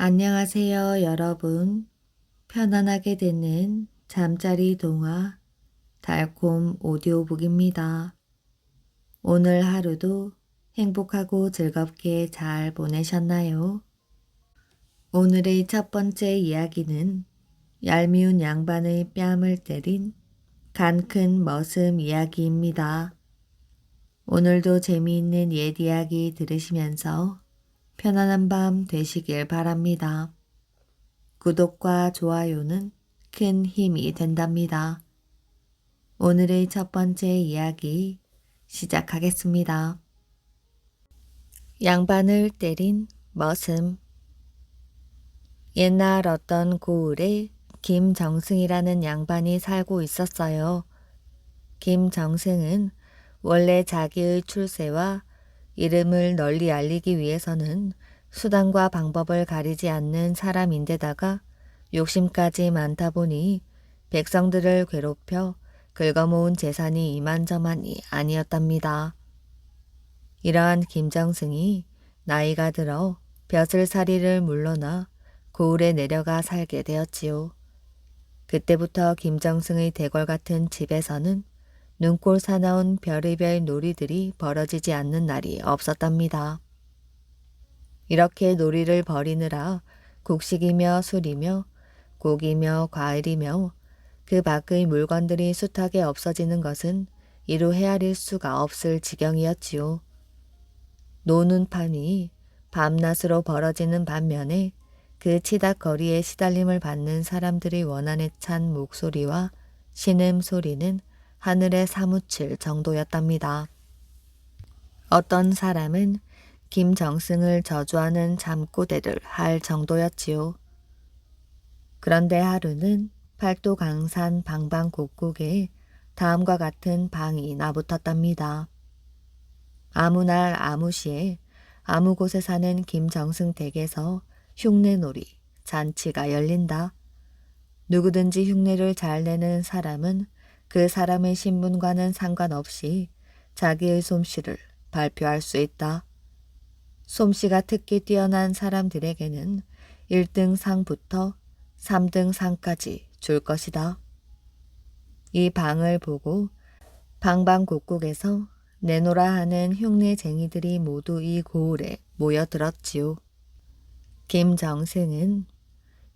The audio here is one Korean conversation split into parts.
안녕하세요, 여러분. 편안하게 듣는 잠자리 동화 달콤 오디오북입니다. 오늘 하루도 행복하고 즐겁게 잘 보내셨나요? 오늘의 첫 번째 이야기는 얄미운 양반의 뺨을 때린 간 큰 머슴 이야기입니다. 오늘도 재미있는 옛 이야기 들으시면서 편안한 밤 되시길 바랍니다. 구독과 좋아요는 큰 힘이 된답니다. 오늘의 첫 번째 이야기 시작하겠습니다. 양반을 때린 머슴. 옛날 어떤 고을에 김정승이라는 양반이 살고 있었어요. 김정승은 원래 자기의 출세와 이름을 널리 알리기 위해서는 수단과 방법을 가리지 않는 사람인데다가 욕심까지 많다 보니 백성들을 괴롭혀 긁어모은 재산이 이만저만이 아니었답니다. 이러한 김정승이 나이가 들어 벼슬살이를 물러나 고을에 내려가 살게 되었지요. 그때부터 김정승의 대궐 같은 집에서는 눈꼴 사나운 별의별 놀이들이 벌어지지 않는 날이 없었답니다. 이렇게 놀이를 벌이느라 곡식이며 술이며 고기며 과일이며 그 밖의 물건들이 숱하게 없어지는 것은 이루 헤아릴 수가 없을 지경이었지요. 노는 판이 밤낮으로 벌어지는 반면에 그 치닥거리에 시달림을 받는 사람들의 원한에 찬 목소리와 신음소리는 하늘에 사무칠 정도였답니다. 어떤 사람은 김정승을 저주하는 잠꼬대를 할 정도였지요. 그런데 하루는 팔도 강산 방방곡곡에 다음과 같은 방이 나붙었답니다. 아무 날 아무 시에 아무 곳에 사는 김정승 댁에서 흉내놀이, 잔치가 열린다. 누구든지 흉내를 잘 내는 사람은 그 사람의 신분과는 상관없이 자기의 솜씨를 발표할 수 있다. 솜씨가 특히 뛰어난 사람들에게는 1등 상부터 3등 상까지 줄 것이다. 이 방을 보고 방방곡곡에서 내노라 하는 흉내쟁이들이 모두 이 고을에 모여들었지요. 김정승은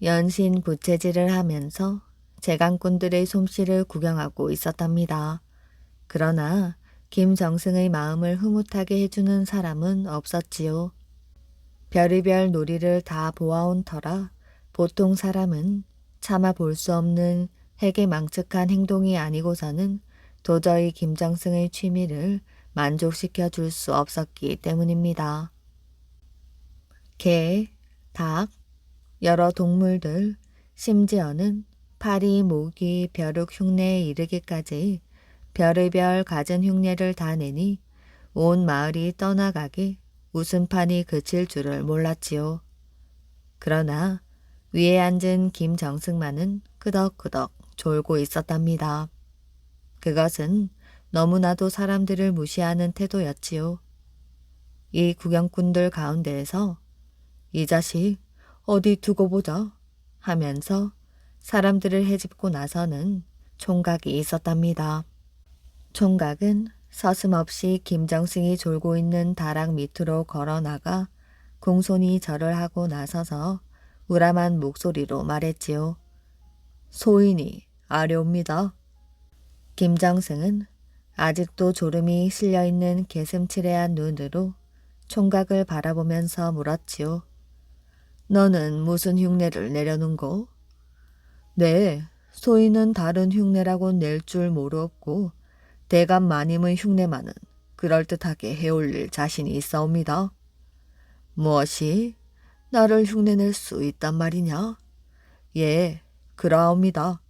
연신 부채질을 하면서 재간꾼들의 솜씨를 구경하고 있었답니다. 그러나 김정승의 마음을 흐뭇하게 해주는 사람은 없었지요. 별의별 놀이를 다 보아온 터라 보통 사람은 차마 볼 수 없는 해괴망측한 행동이 아니고서는 도저히 김정승의 취미를 만족시켜 줄 수 없었기 때문입니다. 개, 닭, 여러 동물들, 심지어는 파리, 모기, 벼룩 흉내에 이르기까지 별의별 갖은 흉내를 다 내니 온 마을이 떠나가게 웃음판이 그칠 줄을 몰랐지요. 그러나 위에 앉은 김정승만은 끄덕끄덕 졸고 있었답니다. 그것은 너무나도 사람들을 무시하는 태도였지요. 이 구경꾼들 가운데에서 이 자식 어디 두고 보자 하면서 사람들을 헤집고 나서는 총각이 있었답니다. 총각은 서슴없이 김정승이 졸고 있는 다락 밑으로 걸어나가 공손히 절을 하고 나서서 우람한 목소리로 말했지요. 소인이 아려옵니다. 김정승은 아직도 졸음이 실려있는 개슴츠레한 눈으로 총각을 바라보면서 물었지요. 너는 무슨 흉내를 내려는고? 네, 소인은 다른 흉내라고 낼 줄 모르었고 대감 마님의 흉내만은 그럴듯하게 해올릴 자신이 있사옵니다. 무엇이? 나를 흉내낼 수 있단 말이냐? 예, 그러하옵니다.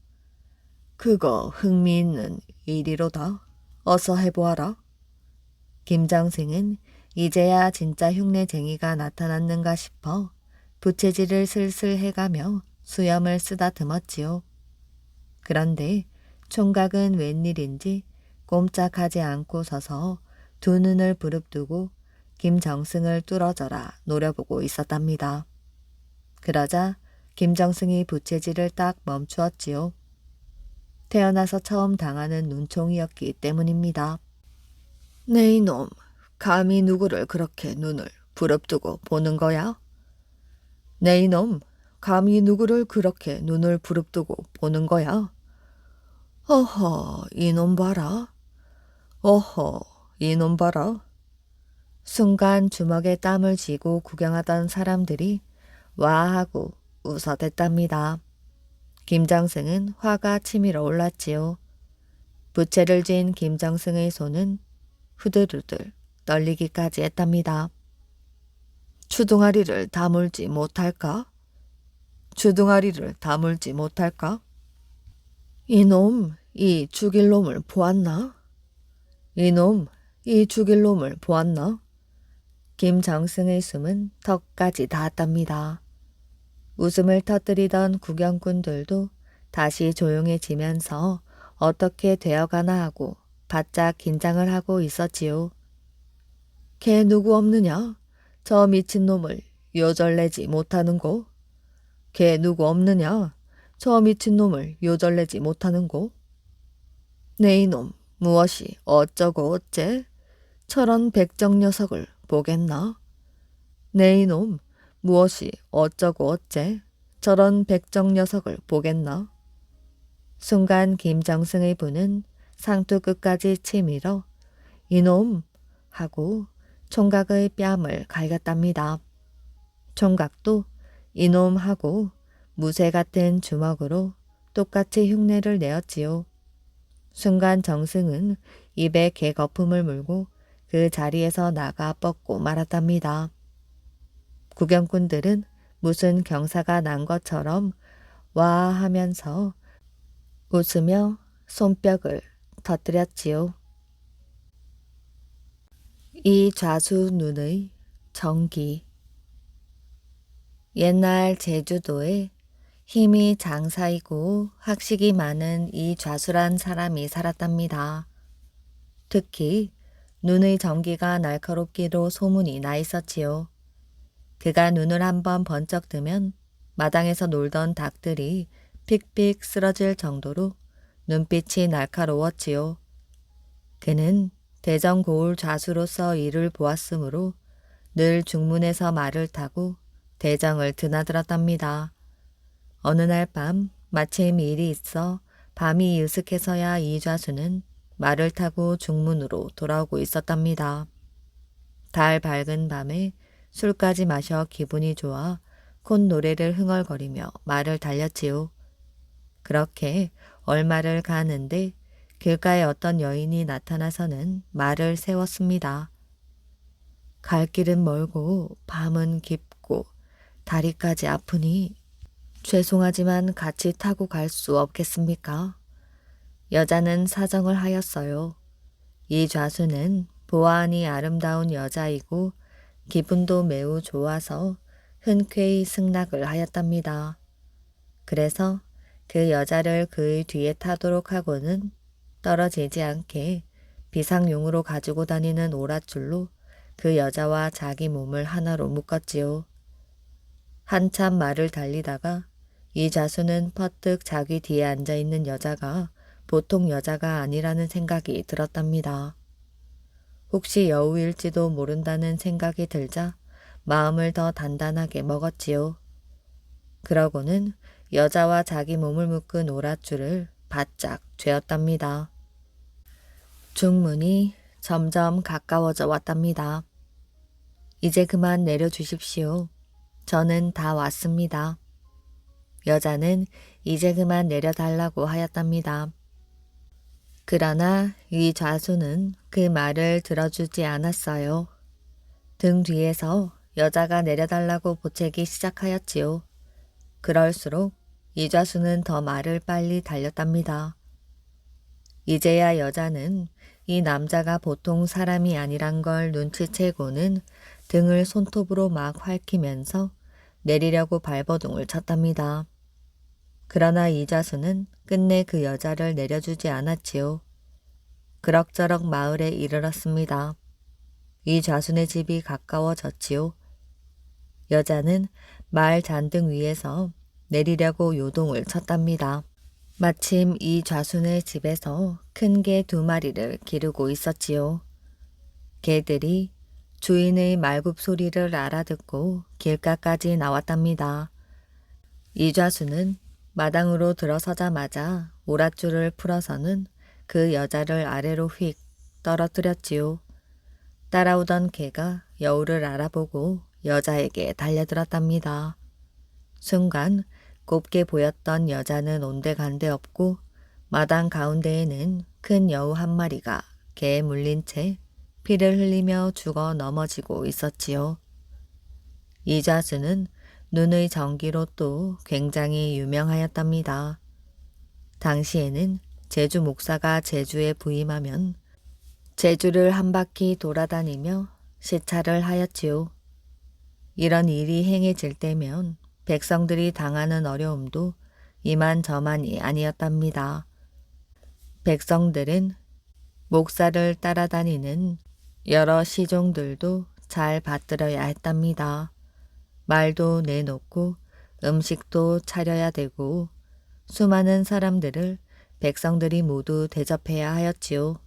그거 흥미있는 일이로다. 어서 해보아라. 김정승은 이제야 진짜 흉내쟁이가 나타났는가 싶어 부채질을 슬슬 해가며 수염을 쓰다듬었지요. 그런데 총각은 웬일인지 꼼짝하지 않고 서서 두 눈을 부릅뜨고 김정승을 뚫어져라 노려보고 있었답니다. 그러자 김정승이 부채질을 딱 멈추었지요. 태어나서 처음 당하는 눈총이었기 때문입니다. 네 이놈, 감히 누구를 그렇게 눈을 부릅뜨고 보는 거야? 네 이놈, 감히 누구를 그렇게 눈을 부릅뜨고 보는 거야? 어허, 이놈 봐라. 어허, 이놈 봐라. 순간 주먹에 땀을 쥐고 구경하던 사람들이 와하고 웃어댔답니다. 김정승은 화가 치밀어 올랐지요. 부채를 쥔 김정승의 손은 후들후들 떨리기까지 했답니다. 추둥아리를 다물지 못할까? 추둥아리를 다물지 못할까? 이놈, 이 죽일 놈을 보았나? 이놈, 이 죽일 놈을 보았나? 김정승의 숨은 턱까지 닿았답니다. 웃음을 터뜨리던 구경꾼들도 다시 조용해지면서 어떻게 되어가나 하고 바짝 긴장을 하고 있었지요. 걔 누구 없느냐? 저 미친놈을 요절내지 못하는고? 걔 누구 없느냐? 저 미친놈을 요절내지 못하는고? 네 이놈, 무엇이 어쩌고 어째? 저런 백정 녀석을 보겠나? 네 이놈, 무엇이 어쩌고 어째? 저런 백정 녀석을 보겠나? 순간 김정승의 분은 상투 끝까지 치밀어 이놈 하고 총각의 뺨을 갈겼답니다. 총각도 이놈 하고 무쇠 같은 주먹으로 똑같이 흉내를 내었지요. 순간 정승은 입에 개거품을 물고 그 자리에서 나가 뻗고 말았답니다. 구경꾼들은 무슨 경사가 난 것처럼 와 하면서 웃으며 손뼉을 터뜨렸지요. 이 좌수 눈의 정기. 옛날 제주도에 힘이 장사이고 학식이 많은 이 좌수란 사람이 살았답니다. 특히 눈의 정기가 날카롭기로 소문이 나 있었지요. 그가 눈을 한번 번쩍 뜨면 마당에서 놀던 닭들이 픽픽 쓰러질 정도로 눈빛이 날카로웠지요. 그는 대전고을 좌수로서 일을 보았으므로 늘 중문에서 말을 타고 대정을 드나들었답니다. 어느 날 밤 마침 일이 있어 밤이 으슥해서야 이 좌수는 말을 타고 중문으로 돌아오고 있었답니다. 달 밝은 밤에 술까지 마셔 기분이 좋아 콧노래를 흥얼거리며 말을 달렸지요. 그렇게 얼마를 가는데 길가에 어떤 여인이 나타나서는 말을 세웠습니다. 갈 길은 멀고 밤은 깊고 다리까지 아프니 죄송하지만 같이 타고 갈 수 없겠습니까? 여자는 사정을 하였어요. 이 좌수는 보아하니 아름다운 여자이고 기분도 매우 좋아서 흔쾌히 승낙을 하였답니다. 그래서 그 여자를 그의 뒤에 타도록 하고는 떨어지지 않게 비상용으로 가지고 다니는 오랏줄로 그 여자와 자기 몸을 하나로 묶었지요. 한참 말을 달리다가 이 좌수는 퍼뜩 자기 뒤에 앉아있는 여자가 보통 여자가 아니라는 생각이 들었답니다. 혹시 여우일지도 모른다는 생각이 들자 마음을 더 단단하게 먹었지요. 그러고는 여자와 자기 몸을 묶은 오랏줄을 바짝 죄었답니다. 중문이 점점 가까워져 왔답니다. 이제 그만 내려주십시오. 저는 다 왔습니다. 여자는 이제 그만 내려달라고 하였답니다. 그러나 이 좌수는 그 말을 들어주지 않았어요. 등 뒤에서 여자가 내려달라고 보채기 시작하였지요. 그럴수록 이 좌수는 더 말을 빨리 달렸답니다. 이제야 여자는 이 남자가 보통 사람이 아니란 걸 눈치채고는 등을 손톱으로 막 핥히면서 내리려고 발버둥을 쳤답니다. 그러나 이 좌수는 끝내 그 여자를 내려주지 않았지요. 그럭저럭 마을에 이르렀습니다. 이 좌수네 집이 가까워졌지요. 여자는 마을 잔등 위에서 내리려고 요동을 쳤답니다. 마침 이 좌순의 집에서 큰 개 2마리를 기르고 있었지요. 개들이 주인의 말굽 소리를 알아듣고 길가까지 나왔답니다. 이 좌수는 마당으로 들어서자마자 오랏줄을 풀어서는 그 여자를 아래로 휙 떨어뜨렸지요. 따라오던 개가 여우를 알아보고 여자에게 달려들었답니다. 순간 곱게 보였던 여자는 온데간데 없고 마당 가운데에는 큰 여우 1마리가 개에 물린 채 피를 흘리며 죽어 넘어지고 있었지요. 이 좌수는 눈의 정기로 또 굉장히 유명하였답니다. 당시에는 제주 목사가 제주에 부임하면 제주를 한 바퀴 돌아다니며 시찰을 하였지요. 이런 일이 행해질 때면 백성들이 당하는 어려움도 이만저만이 아니었답니다. 백성들은 목사를 따라다니는 여러 시종들도 잘 받들어야 했답니다. 말도 내놓고 음식도 차려야 되고 수많은 사람들을 백성들이 모두 대접해야 하였지요.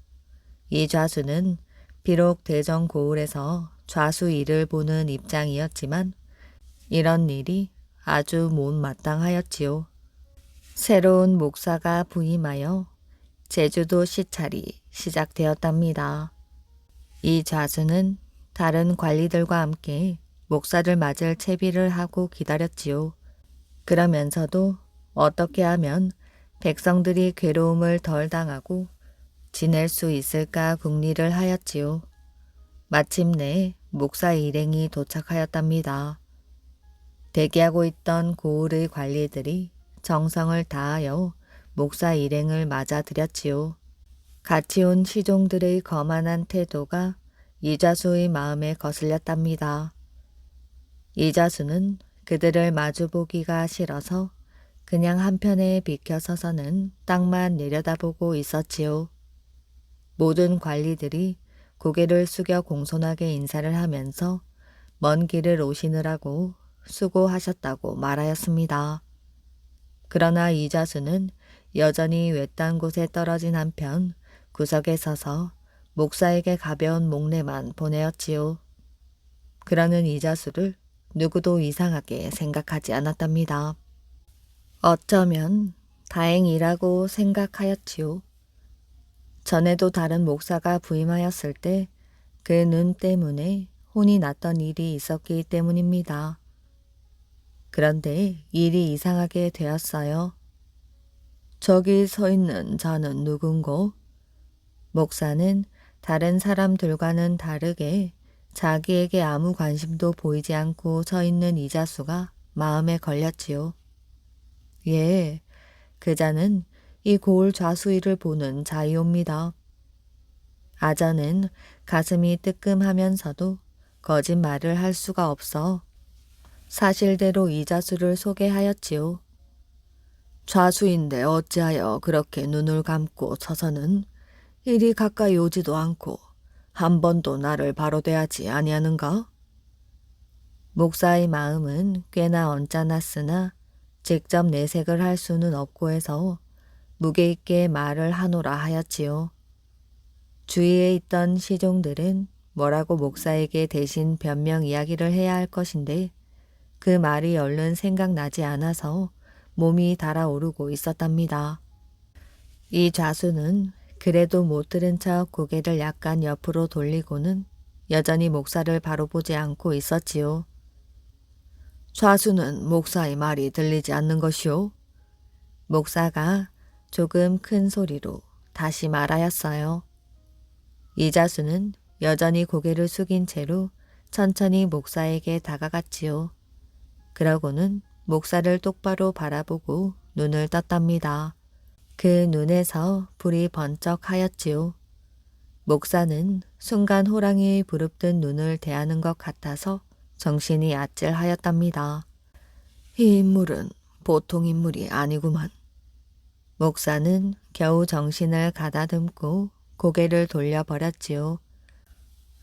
이 좌수는 비록 대전고을에서 좌수 일을 보는 입장이었지만 이런 일이 아주 못마땅하였지요. 새로운 목사가 부임하여 제주도 시찰이 시작되었답니다. 이 좌수는 다른 관리들과 함께 목사를 맞을 채비를 하고 기다렸지요. 그러면서도 어떻게 하면 백성들이 괴로움을 덜 당하고 지낼 수 있을까 궁리를 하였지요. 마침내 목사 일행이 도착하였답니다. 대기하고 있던 고을의 관리들이 정성을 다하여 목사 일행을 맞아들였지요. 같이 온 시종들의 거만한 태도가 이좌수의 마음에 거슬렸답니다. 이좌수는 그들을 마주보기가 싫어서 그냥 한편에 비켜 서서는 땅만 내려다보고 있었지요. 모든 관리들이 고개를 숙여 공손하게 인사를 하면서 먼 길을 오시느라고 수고하셨다고 말하였습니다. 그러나 이좌수는 여전히 외딴 곳에 떨어진 한편 구석에 서서 목사에게 가벼운 목례만 보내었지요. 그러는 이좌수를 누구도 이상하게 생각하지 않았답니다. 어쩌면 다행이라고 생각하였지요. 전에도 다른 목사가 부임하였을 때 그 눈 때문에 혼이 났던 일이 있었기 때문입니다. 그런데 일이 이상하게 되었어요. 저기 서 있는 자는 누군고? 목사는 다른 사람들과는 다르게 자기에게 아무 관심도 보이지 않고 서 있는 이자수가 마음에 걸렸지요. 예, 그 자는 이 고을 좌수위를 보는 자이옵니다. 아저는 가슴이 뜨끔하면서도 거짓말을 할 수가 없어 사실대로 이자수를 소개하였지요. 좌수인데 어찌하여 그렇게 눈을 감고 서서는 이리 가까이 오지도 않고 한 번도 나를 바로 대하지 아니하는가? 목사의 마음은 꽤나 언짢았으나 직접 내색을 할 수는 없고 해서 무게 있게 말을 하노라 하였지요. 주위에 있던 시종들은 뭐라고 목사에게 대신 변명 이야기를 해야 할 것인데 그 말이 얼른 생각나지 않아서 몸이 달아오르고 있었답니다. 이 좌수는 그래도 못 들은 척 고개를 약간 옆으로 돌리고는 여전히 목사를 바로 보지 않고 있었지요. 좌수는 목사의 말이 들리지 않는 것이오. 목사가 조금 큰 소리로 다시 말하였어요. 이 좌수는 여전히 고개를 숙인 채로 천천히 목사에게 다가갔지요. 그러고는 목사를 똑바로 바라보고 눈을 떴답니다. 그 눈에서 불이 번쩍 하였지요. 목사는 순간 호랑이의 부릅뜬 눈을 대하는 것 같아서 정신이 아찔하였답니다. 이 인물은 보통 인물이 아니구만. 목사는 겨우 정신을 가다듬고 고개를 돌려버렸지요.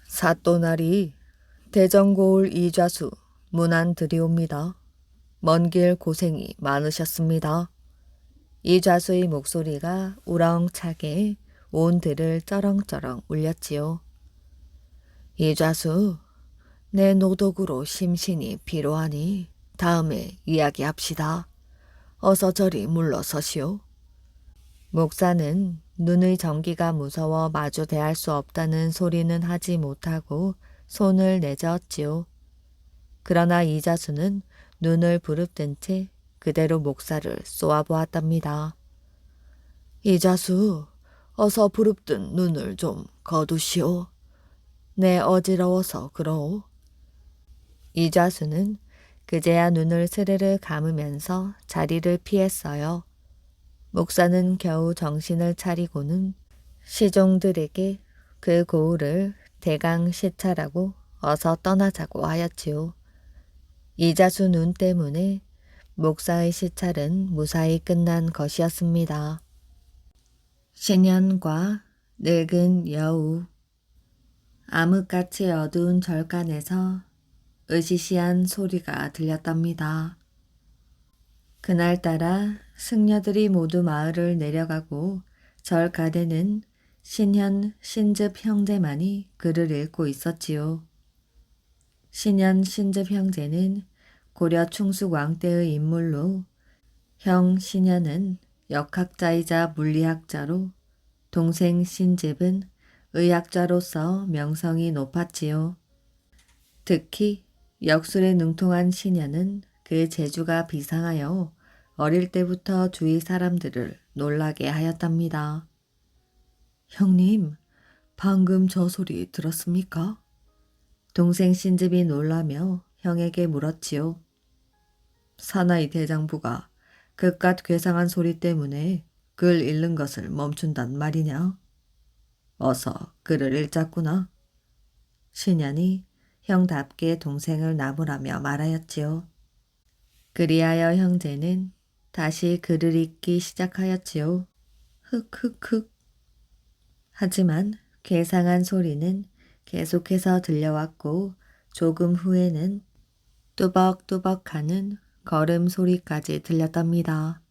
사또나리 대전고을 이좌수 문안 드리옵니다. 먼 길 고생이 많으셨습니다. 이 좌수의 목소리가 우렁차게 온 들을 쩌렁쩌렁 울렸지요. 이 좌수, 내 노독으로 심신이 피로하니 다음에 이야기합시다. 어서 저리 물러서시오. 목사는 눈의 전기가 무서워 마주 대할 수 없다는 소리는 하지 못하고 손을 내저었지요. 그러나 이자수는 눈을 부릅뜬 채 그대로 목사를 쏘아보았답니다. 이자수, 어서 부릅뜬 눈을 좀 거두시오. 내 어지러워서 그러오. 이자수는 그제야 눈을 스르르 감으면서 자리를 피했어요. 목사는 겨우 정신을 차리고는 시종들에게 그 고을을 대강 시찰하고 어서 떠나자고 하였지요. 이자수 눈 때문에 목사의 시찰은 무사히 끝난 것이었습니다. 신현과 늙은 여우. 암흑같이 어두운 절간에서 으시시한 소리가 들렸답니다. 그날따라 승려들이 모두 마을을 내려가고 절가대는 신현, 신즙 형제만이 글을 읽고 있었지요. 신현, 신즙 형제는 고려 충숙왕 때의 인물로 형 신현은 역학자이자 물리학자로 동생 신즙은 의학자로서 명성이 높았지요. 특히 역술에 능통한 신현은 그 재주가 비상하여 어릴 때부터 주위 사람들을 놀라게 하였답니다. 형님, 방금 저 소리 들었습니까? 동생 신즙이 놀라며 형에게 물었지요. 사나이 대장부가 그깟 괴상한 소리 때문에 글 읽는 것을 멈춘단 말이냐? 어서 글을 읽자꾸나. 신현이 형답게 동생을 나무라며 말하였지요. 그리하여 형제는 다시 글을 읽기 시작하였지요. 흑흑흑. 하지만 괴상한 소리는 계속해서 들려왔고 조금 후에는 뚜벅뚜벅하는 걸음 소리까지 들렸답니다.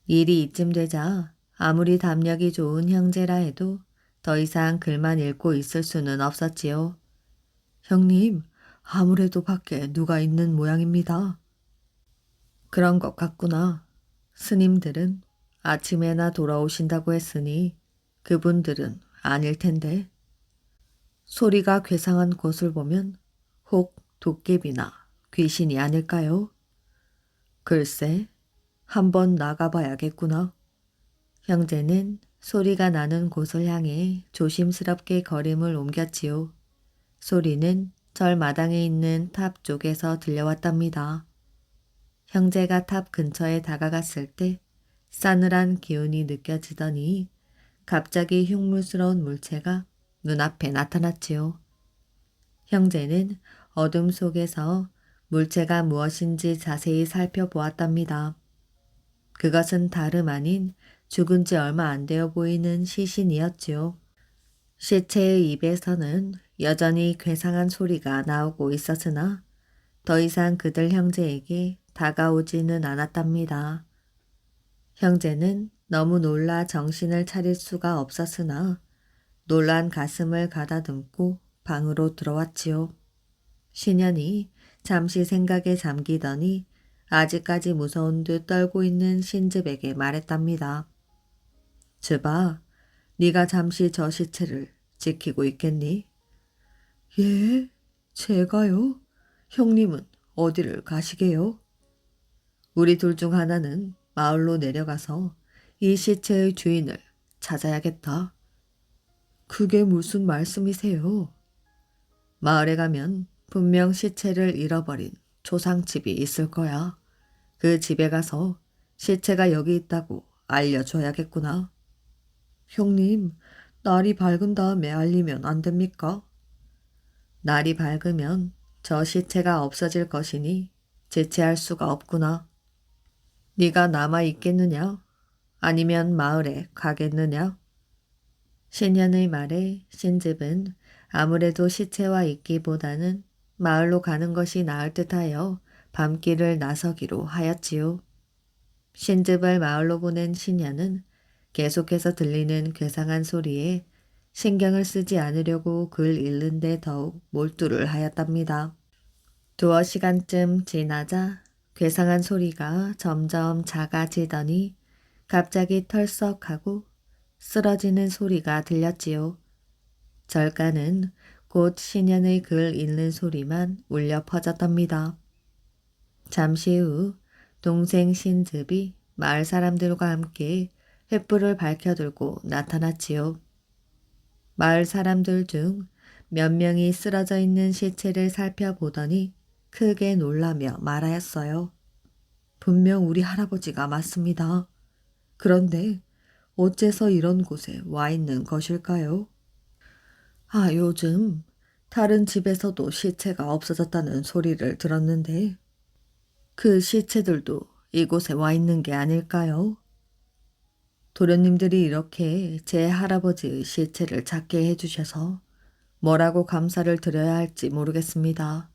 일이 이쯤 되자 아무리 담력이 좋은 형제라 해도 더 이상 글만 읽고 있을 수는 없었지요. 형님, 아무래도 밖에 누가 있는 모양입니다. 그런 것 같구나. 스님들은 아침에나 돌아오신다고 했으니 그분들은 아닐 텐데. 소리가 괴상한 곳을 보면 혹 도깨비나 귀신이 아닐까요? 글쎄, 한번 나가봐야겠구나. 형제는 소리가 나는 곳을 향해 조심스럽게 걸음을 옮겼지요. 소리는 절 마당에 있는 탑 쪽에서 들려왔답니다. 형제가 탑 근처에 다가갔을 때 싸늘한 기운이 느껴지더니 갑자기 흉물스러운 물체가 눈앞에 나타났지요. 형제는 어둠 속에서 물체가 무엇인지 자세히 살펴보았답니다. 그것은 다름 아닌 죽은 지 얼마 안 되어 보이는 시신이었지요. 시체의 입에서는 여전히 괴상한 소리가 나오고 있었으나 더 이상 그들 형제에게 다가오지는 않았답니다. 형제는 너무 놀라 정신을 차릴 수가 없었으나 놀란 가슴을 가다듬고 방으로 들어왔지요. 신현이 잠시 생각에 잠기더니 아직까지 무서운 듯 떨고 있는 신즙에게 말했답니다. 즙아, 네가 잠시 저 시체를 지키고 있겠니? 예, 제가요? 형님은 어디를 가시게요? 우리 둘 중 하나는 마을로 내려가서 이 시체의 주인을 찾아야겠다. 그게 무슨 말씀이세요? 마을에 가면 분명 시체를 잃어버린 초상집이 있을 거야. 그 집에 가서 시체가 여기 있다고 알려줘야겠구나. 형님, 날이 밝은 다음에 알리면 안 됩니까? 날이 밝으면 저 시체가 없어질 것이니 제치할 수가 없구나. 네가 남아 있겠느냐? 아니면 마을에 가겠느냐? 신현의 말에 신즙은 아무래도 시체와 있기보다는 마을로 가는 것이 나을 듯하여 밤길을 나서기로 하였지요. 신즙을 마을로 보낸 신녀는 계속해서 들리는 괴상한 소리에 신경을 쓰지 않으려고 글 읽는데 더욱 몰두를 하였답니다. 두어 시간쯤 지나자 괴상한 소리가 점점 작아지더니 갑자기 털썩하고 쓰러지는 소리가 들렸지요. 절가는 곧 신현의 글 읽는 소리만 울려 퍼졌답니다. 잠시 후 동생 신즙이 마을 사람들과 함께 횃불을 밝혀들고 나타났지요. 마을 사람들 중 몇 명이 쓰러져 있는 시체를 살펴보더니 크게 놀라며 말하였어요. 분명 우리 할아버지가 맞습니다. 그런데 어째서 이런 곳에 와 있는 것일까요? 아, 요즘 다른 집에서도 시체가 없어졌다는 소리를 들었는데 그 시체들도 이곳에 와 있는 게 아닐까요? 도련님들이 이렇게 제 할아버지의 시체를 찾게 해주셔서 뭐라고 감사를 드려야 할지 모르겠습니다.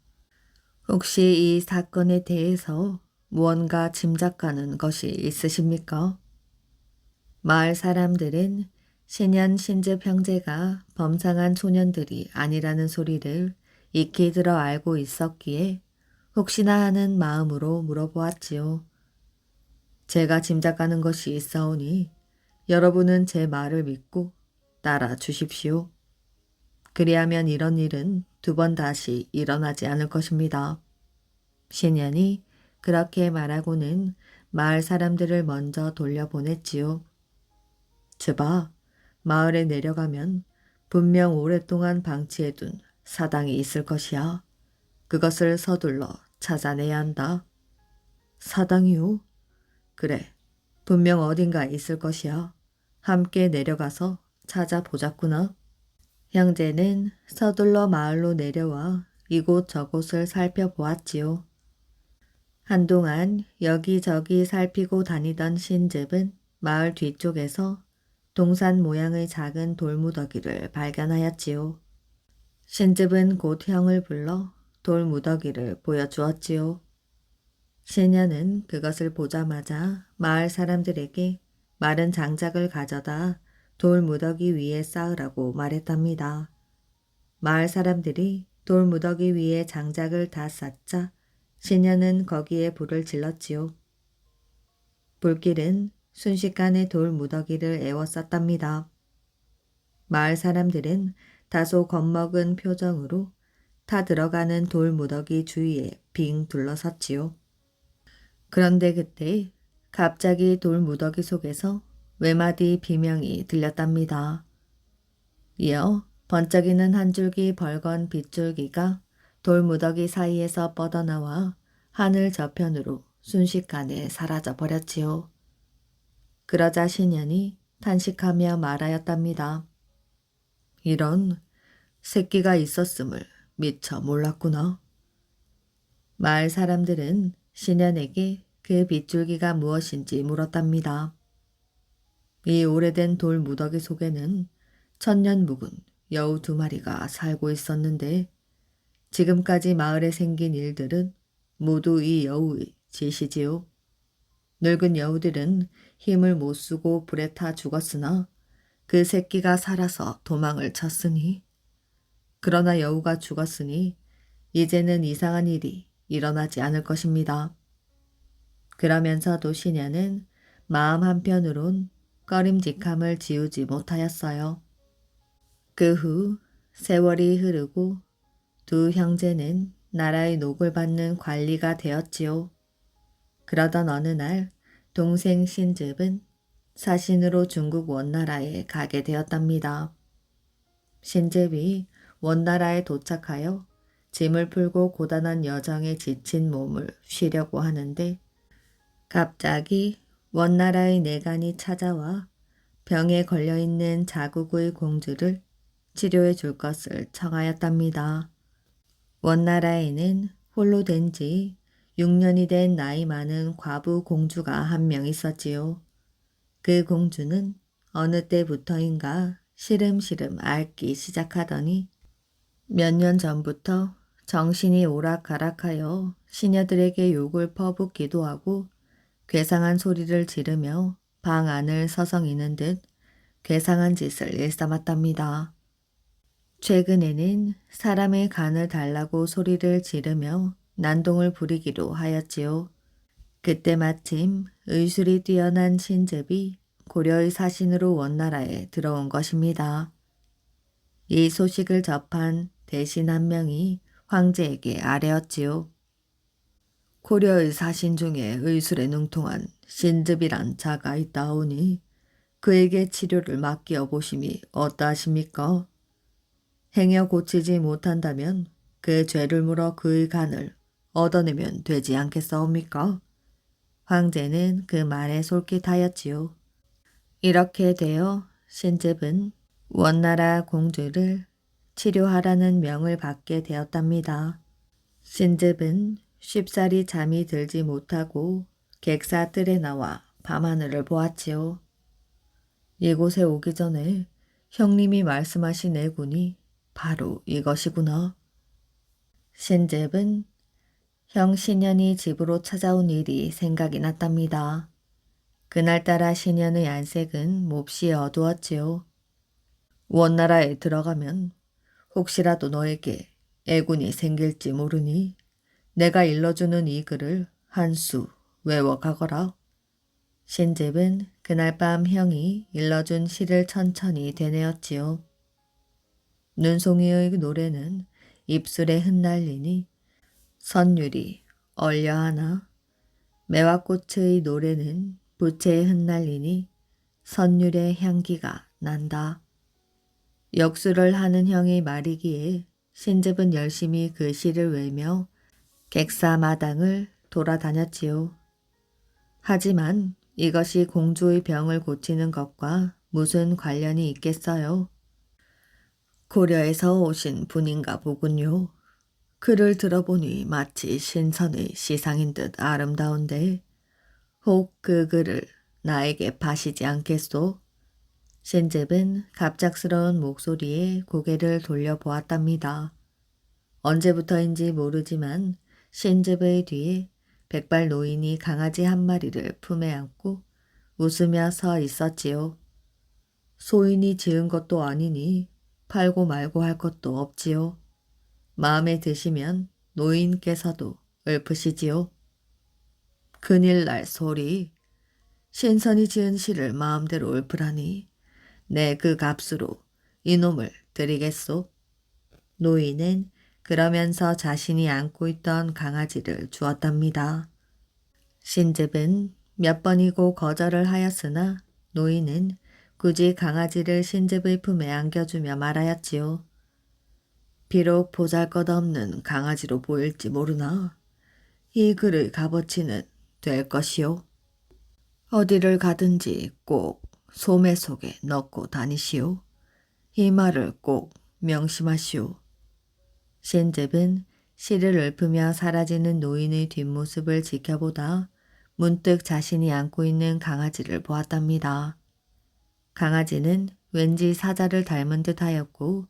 혹시 이 사건에 대해서 무언가 짐작가는 것이 있으십니까? 마을 사람들은 신현 신즙 형제가 범상한 소년들이 아니라는 소리를 익히 들어 알고 있었기에 혹시나 하는 마음으로 물어보았지요. 제가 짐작가는 것이 있사오니 여러분은 제 말을 믿고 따라 주십시오. 그리하면 이런 일은 두 번 다시 일어나지 않을 것입니다. 신현이 그렇게 말하고는 마을 사람들을 먼저 돌려보냈지요. 즈바, 마을에 내려가면 분명 오랫동안 방치해둔 사당이 있을 것이야. 그것을 서둘러 찾아내야 한다. 사당이요? 그래, 분명 어딘가에 있을 것이야. 함께 내려가서 찾아보자꾸나. 형제는 서둘러 마을로 내려와 이곳저곳을 살펴보았지요. 한동안 여기저기 살피고 다니던 신즙은 마을 뒤쪽에서 동산 모양의 작은 돌무더기를 발견하였지요. 신즙은 곧 형을 불러 돌무더기를 보여주었지요. 신녀는 그것을 보자마자 마을 사람들에게 마른 장작을 가져다 돌무더기 위에 쌓으라고 말했답니다. 마을 사람들이 돌무더기 위에 장작을 다 쌓자 신녀는 거기에 불을 질렀지요. 불길은 순식간에 돌무더기를 에워쌌답니다. 마을 사람들은 다소 겁먹은 표정으로 타 들어가는 돌무더기 주위에 빙 둘러섰지요. 그런데 그때 갑자기 돌무더기 속에서 외마디 비명이 들렸답니다. 이어 번쩍이는 한 줄기 벌건 빗줄기가 돌무더기 사이에서 뻗어나와 하늘 저편으로 순식간에 사라져 버렸지요. 그러자 신현이 탄식하며 말하였답니다. 이런 새끼가 있었음을 미처 몰랐구나. 마을 사람들은 신현에게 그 빗줄기가 무엇인지 물었답니다. 이 오래된 돌 무더기 속에는 천년 묵은 여우 2마리가 살고 있었는데 지금까지 마을에 생긴 일들은 모두 이 여우의 짓이지요. 늙은 여우들은 힘을 못 쓰고 불에 타 죽었으나 그 새끼가 살아서 도망을 쳤으니 그러나 여우가 죽었으니 이제는 이상한 일이 일어나지 않을 것입니다. 그러면서도 신녀는 마음 한편으론 꺼림직함을 지우지 못하였어요. 그 후 세월이 흐르고 두 형제는 나라의 녹을 받는 관리가 되었지요. 그러던 어느 날 동생 신즙은 사신으로 중국 원나라에 가게 되었답니다. 신즙이 원나라에 도착하여 짐을 풀고 고단한 여정에 지친 몸을 쉬려고 하는데 갑자기 원나라의 내간이 찾아와 병에 걸려있는 자국의 공주를 치료해 줄 것을 청하였답니다. 원나라에는 홀로 된 지 6년이 된 나이 많은 과부 공주가 한 명 있었지요. 그 공주는 어느 때부터인가 시름시름 앓기 시작하더니 몇 년 전부터 정신이 오락가락하여 시녀들에게 욕을 퍼붓기도 하고 괴상한 소리를 지르며 방 안을 서성이는 듯 괴상한 짓을 일삼았답니다. 최근에는 사람의 간을 달라고 소리를 지르며 난동을 부리기로 하였지요. 그때 마침 의술이 뛰어난 신즙이 고려의 사신으로 원나라에 들어온 것입니다. 이 소식을 접한 대신 한 명이 황제에게 아뢰었지요. 고려의 사신 중에 의술에 능통한 신즙이란 자가 있다오니 그에게 치료를 맡겨 보심이 어떠하십니까? 행여 고치지 못한다면 그 죄를 물어 그의 간을 얻어내면 되지 않겠사옵니까? 황제는 그 말에 솔깃하였지요. 이렇게 되어 신즙은 원나라 공주를 치료하라는 명을 받게 되었답니다. 신즙은 쉽사리 잠이 들지 못하고 객사 뜰에 나와 밤하늘을 보았지요. 이곳에 오기 전에 형님이 말씀하신 애군이 바로 이것이구나. 신즙은 형 신현이 집으로 찾아온 일이 생각이 났답니다. 그날따라 신현의 안색은 몹시 어두웠지요. 원나라에 들어가면 혹시라도 너에게 애군이 생길지 모르니 내가 일러주는 이 글을 한 수 외워가거라. 신즙은 그날 밤 형이 일러준 시를 천천히 되뇌었지요. 눈송이의 노래는 입술에 흩날리니 선율이 얼려하나 매화꽃의 노래는 부채에 흩날리니 선율의 향기가 난다. 역수를 하는 형이 말이기에 신즙은 열심히 그 시를 외며 객사 마당을 돌아다녔지요. 하지만 이것이 공주의 병을 고치는 것과 무슨 관련이 있겠어요? 고려에서 오신 분인가 보군요. 글을 들어보니 마치 신선의 시상인 듯 아름다운데 혹 그 글을 나에게 파시지 않겠소? 신즙은 갑작스러운 목소리에 고개를 돌려보았답니다. 언제부터인지 모르지만 신즙의 뒤에 백발 노인이 강아지 한 마리를 품에 안고 웃으며 서 있었지요. 소인이 지은 것도 아니니 팔고 말고 할 것도 없지요. 마음에 드시면 노인께서도 읊으시지요. 큰일 날 소리. 신선이 지은 시를 마음대로 읊으라니 내 그 값으로 이놈을 드리겠소. 노인은 그러면서 자신이 안고 있던 강아지를 주었답니다. 신즙은 몇 번이고 거절을 하였으나 노인은 굳이 강아지를 신즙의 품에 안겨주며 말하였지요. 비록 보잘것없는 강아지로 보일지 모르나 이 글의 값어치는 될 것이요. 어디를 가든지 꼭 소매 속에 넣고 다니시오. 이 말을 꼭 명심하시오. 신즙은 시를 읊으며 사라지는 노인의 뒷모습을 지켜보다 문득 자신이 안고 있는 강아지를 보았답니다. 강아지는 왠지 사자를 닮은 듯하였고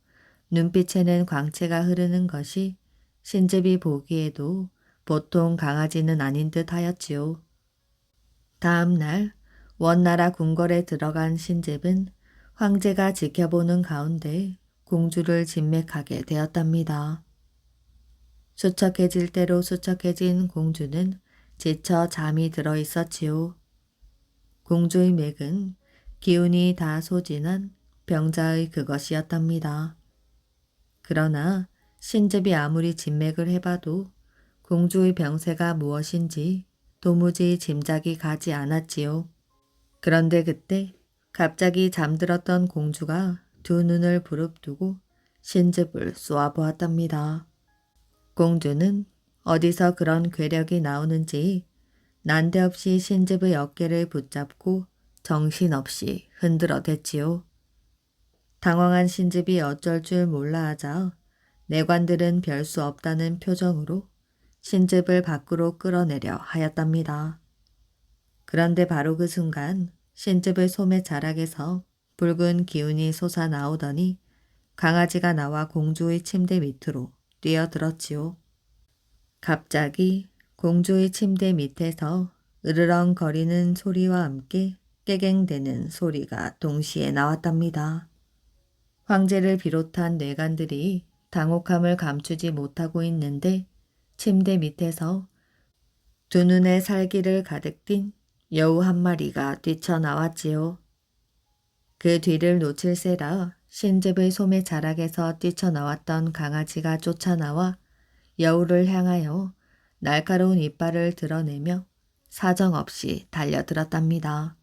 눈빛에는 광채가 흐르는 것이 신즙이 보기에도 보통 강아지는 아닌 듯하였지요. 다음 날 원나라 궁궐에 들어간 신즙은 황제가 지켜보는 가운데 공주를 진맥하게 되었답니다. 수척해질 대로 수척해진 공주는 지쳐 잠이 들어 있었지요. 공주의 맥은 기운이 다 소진한 병자의 그것이었답니다. 그러나 신즙이 아무리 진맥을 해봐도 공주의 병세가 무엇인지 도무지 짐작이 가지 않았지요. 그런데 그때 갑자기 잠들었던 공주가 두 눈을 부릅뜨고 신즙을 쏘아보았답니다. 공주는 어디서 그런 괴력이 나오는지 난데없이 신즙의 어깨를 붙잡고 정신없이 흔들어댔지요. 당황한 신즙이 어쩔 줄 몰라 하자 내관들은 별 수 없다는 표정으로 신즙을 밖으로 끌어내려 하였답니다. 그런데 바로 그 순간 신즙의 소매 자락에서 붉은 기운이 솟아나오더니 강아지가 나와 공주의 침대 밑으로 뛰어들었지요. 갑자기 공주의 침대 밑에서 으르렁거리는 소리와 함께 깨갱대는 소리가 동시에 나왔답니다. 황제를 비롯한 뇌관들이 당혹함을 감추지 못하고 있는데 침대 밑에서 두 눈에 살기를 가득 띤 여우 한 마리가 뛰쳐나왔지요. 그 뒤를 놓칠세라 신즙의 소매 자락에서 뛰쳐나왔던 강아지가 쫓아나와 여우를 향하여 날카로운 이빨을 드러내며 사정없이 달려들었답니다.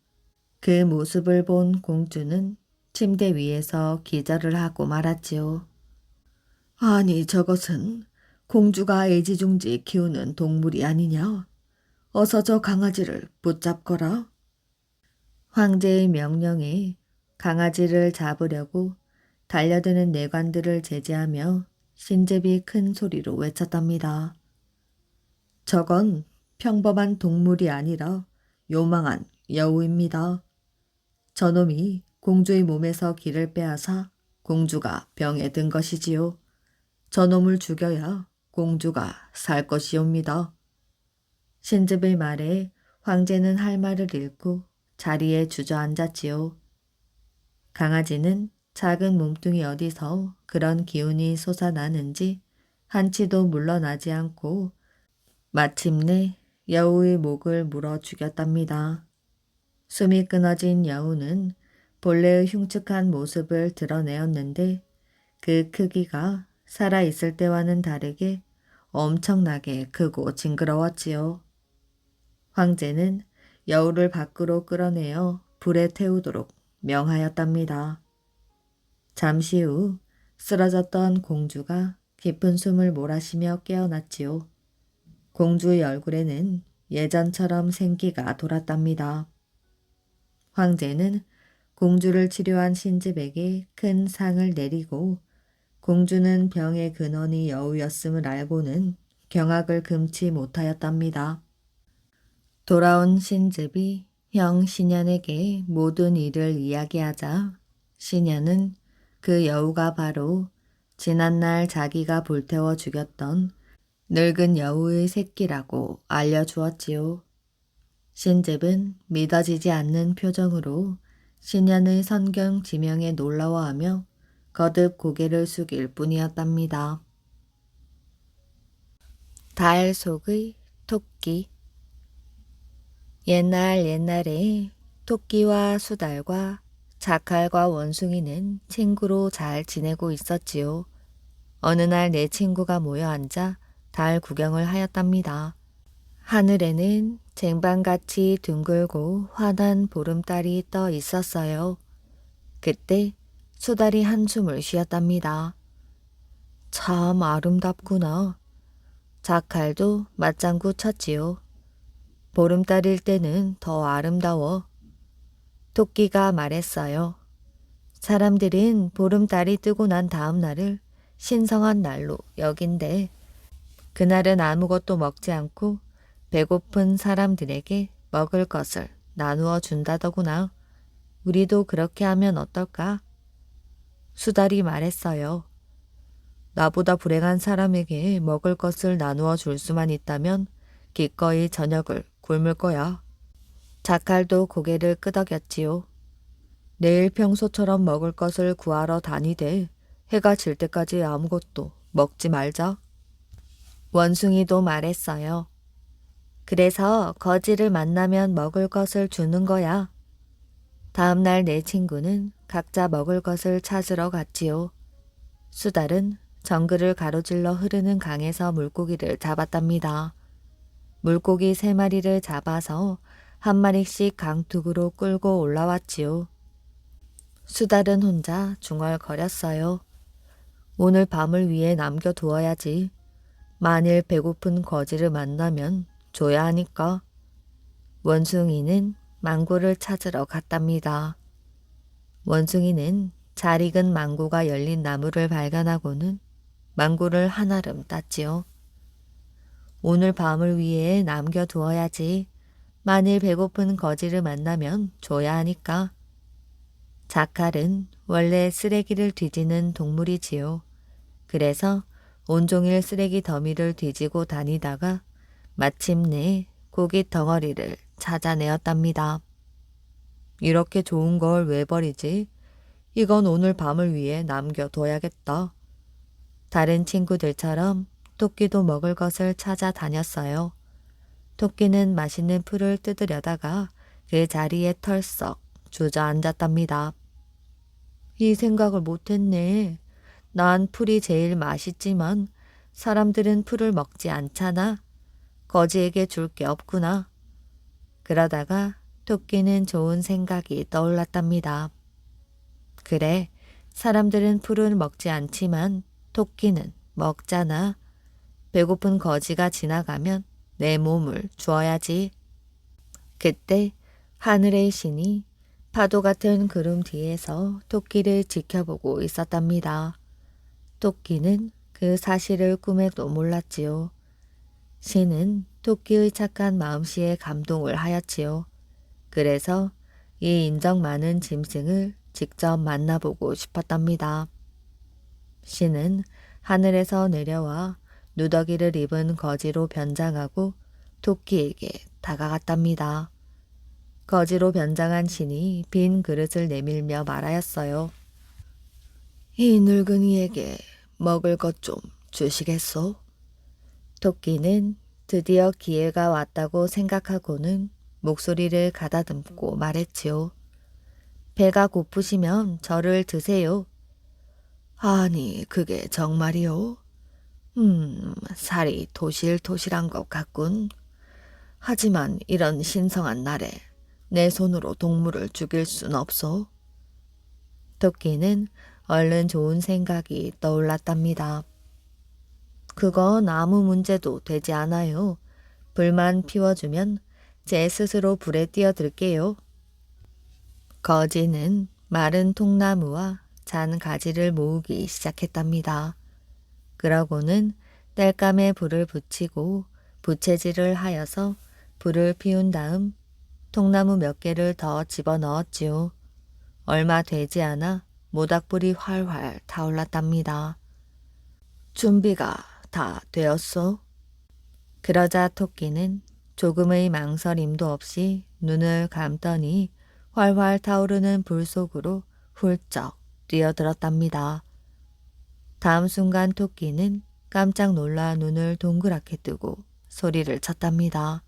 그 모습을 본 공주는 침대 위에서 기절을 하고 말았지요. 아니 저것은 공주가 애지중지 키우는 동물이 아니냐? 어서 저 강아지를 붙잡거라. 황제의 명령에 강아지를 잡으려고 달려드는 내관들을 제지하며 신즙이 큰 소리로 외쳤답니다. 저건 평범한 동물이 아니라 요망한 여우입니다. 저놈이 공주의 몸에서 기를 빼앗아 공주가 병에 든 것이지요. 저놈을 죽여야 공주가 살 것이옵니다. 신즙의 말에 황제는 할 말을 잃고 자리에 주저앉았지요. 강아지는 작은 몸뚱이 어디서 그런 기운이 솟아나는지 한치도 물러나지 않고 마침내 여우의 목을 물어 죽였답니다. 숨이 끊어진 여우는 본래의 흉측한 모습을 드러내었는데 그 크기가 살아있을 때와는 다르게 엄청나게 크고 징그러웠지요. 황제는 여우를 밖으로 끌어내어 불에 태우도록 명하였답니다. 잠시 후 쓰러졌던 공주가 깊은 숨을 몰아쉬며 깨어났지요. 공주의 얼굴에는 예전처럼 생기가 돌았답니다. 황제는 공주를 치료한 신즙에게 큰 상을 내리고 공주는 병의 근원이 여우였음을 알고는 경악을 금치 못하였답니다. 돌아온 신즙이 형 신현에게 모든 일을 이야기하자 신현은 그 여우가 바로 지난날 자기가 불태워 죽였던 늙은 여우의 새끼라고 알려주었지요. 신즙은 믿어지지 않는 표정으로 신현의 선경 지명에 놀라워하며 거듭 고개를 숙일 뿐이었답니다. 달 속의 토끼. 옛날에 토끼와 수달과 자칼과 원숭이는 친구로 잘 지내고 있었지요. 어느 날 네 친구가 모여 앉아 달 구경을 하였답니다. 하늘에는 쟁반같이 둥글고 환한 보름달이 떠 있었어요. 그때 수달이 한숨을 쉬었답니다. 참 아름답구나. 자칼도 맞장구 쳤지요. 보름달일 때는 더 아름다워. 토끼가 말했어요. 사람들은 보름달이 뜨고 난 다음 날을 신성한 날로 여긴대. 그날은 아무것도 먹지 않고 배고픈 사람들에게 먹을 것을 나누어 준다더구나. 우리도 그렇게 하면 어떨까? 수달이 말했어요. 나보다 불행한 사람에게 먹을 것을 나누어 줄 수만 있다면 기꺼이 저녁을 굶을 거야. 자칼도 고개를 끄덕였지요. 내일 평소처럼 먹을 것을 구하러 다니되 해가 질 때까지 아무것도 먹지 말자. 원숭이도 말했어요. 그래서 거지를 만나면 먹을 것을 주는 거야. 다음 날 네 친구는 각자 먹을 것을 찾으러 갔지요. 수달은 정글을 가로질러 흐르는 강에서 물고기를 잡았답니다. 물고기 3마리를 잡아서 한 마리씩 강둑으로 끌고 올라왔지요. 수달은 혼자 중얼거렸어요. 오늘 밤을 위해 남겨두어야지. 만일 배고픈 거지를 만나면 줘야 하니까. 원숭이는 망고를 찾으러 갔답니다. 원숭이는 잘 익은 망고가 열린 나무를 발견하고는 망고를 한아름 땄지요. 오늘 밤을 위해 남겨두어야지. 만일 배고픈 거지를 만나면 줘야 하니까. 자칼은 원래 쓰레기를 뒤지는 동물이지요. 그래서 온종일 쓰레기 더미를 뒤지고 다니다가 마침내 고깃 덩어리를 찾아내었답니다. 이렇게 좋은 걸 왜 버리지? 이건 오늘 밤을 위해 남겨둬야겠다. 다른 친구들처럼 토끼도 먹을 것을 찾아다녔어요. 토끼는 맛있는 풀을 뜯으려다가 그 자리에 털썩 주저앉았답니다. 이 생각을 못했네. 난 풀이 제일 맛있지만 사람들은 풀을 먹지 않잖아. 거지에게 줄 게 없구나. 그러다가 토끼는 좋은 생각이 떠올랐답니다. 그래, 사람들은 풀을 먹지 않지만 토끼는 먹잖아. 배고픈 거지가 지나가면 내 몸을 주어야지. 그때 하늘의 신이 파도 같은 구름 뒤에서 토끼를 지켜보고 있었답니다. 토끼는 그 사실을 꿈에도 몰랐지요. 신은 토끼의 착한 마음씨에 감동을 하였지요. 그래서 이 인정 많은 짐승을 직접 만나보고 싶었답니다. 신은 하늘에서 내려와 누더기를 입은 거지로 변장하고 토끼에게 다가갔답니다. 거지로 변장한 신이 빈 그릇을 내밀며 말하였어요. 이 늙은이에게 먹을 것 좀 주시겠소? 토끼는 드디어 기회가 왔다고 생각하고는 목소리를 가다듬고 말했지요. 배가 고프시면 저를 드세요. 아니, 그게 정말이요? 살이 토실토실한 것 같군. 하지만 이런 신성한 날에 내 손으로 동물을 죽일 순 없소. 토끼는 얼른 좋은 생각이 떠올랐답니다. 그건 아무 문제도 되지 않아요. 불만 피워주면 제 스스로 불에 뛰어들게요. 거지는 마른 통나무와 잔 가지를 모으기 시작했답니다. 그러고는 땔감에 불을 붙이고 부채질을 하여서 불을 피운 다음 통나무 몇 개를 더 집어넣었지요. 얼마 되지 않아 모닥불이 활활 타올랐답니다. 준비가 다 되었소? 그러자 토끼는 조금의 망설임도 없이 눈을 감더니 활활 타오르는 불 속으로 훌쩍 뛰어들었답니다. 다음 순간 토끼는 깜짝 놀라 눈을 동그랗게 뜨고 소리를 쳤답니다.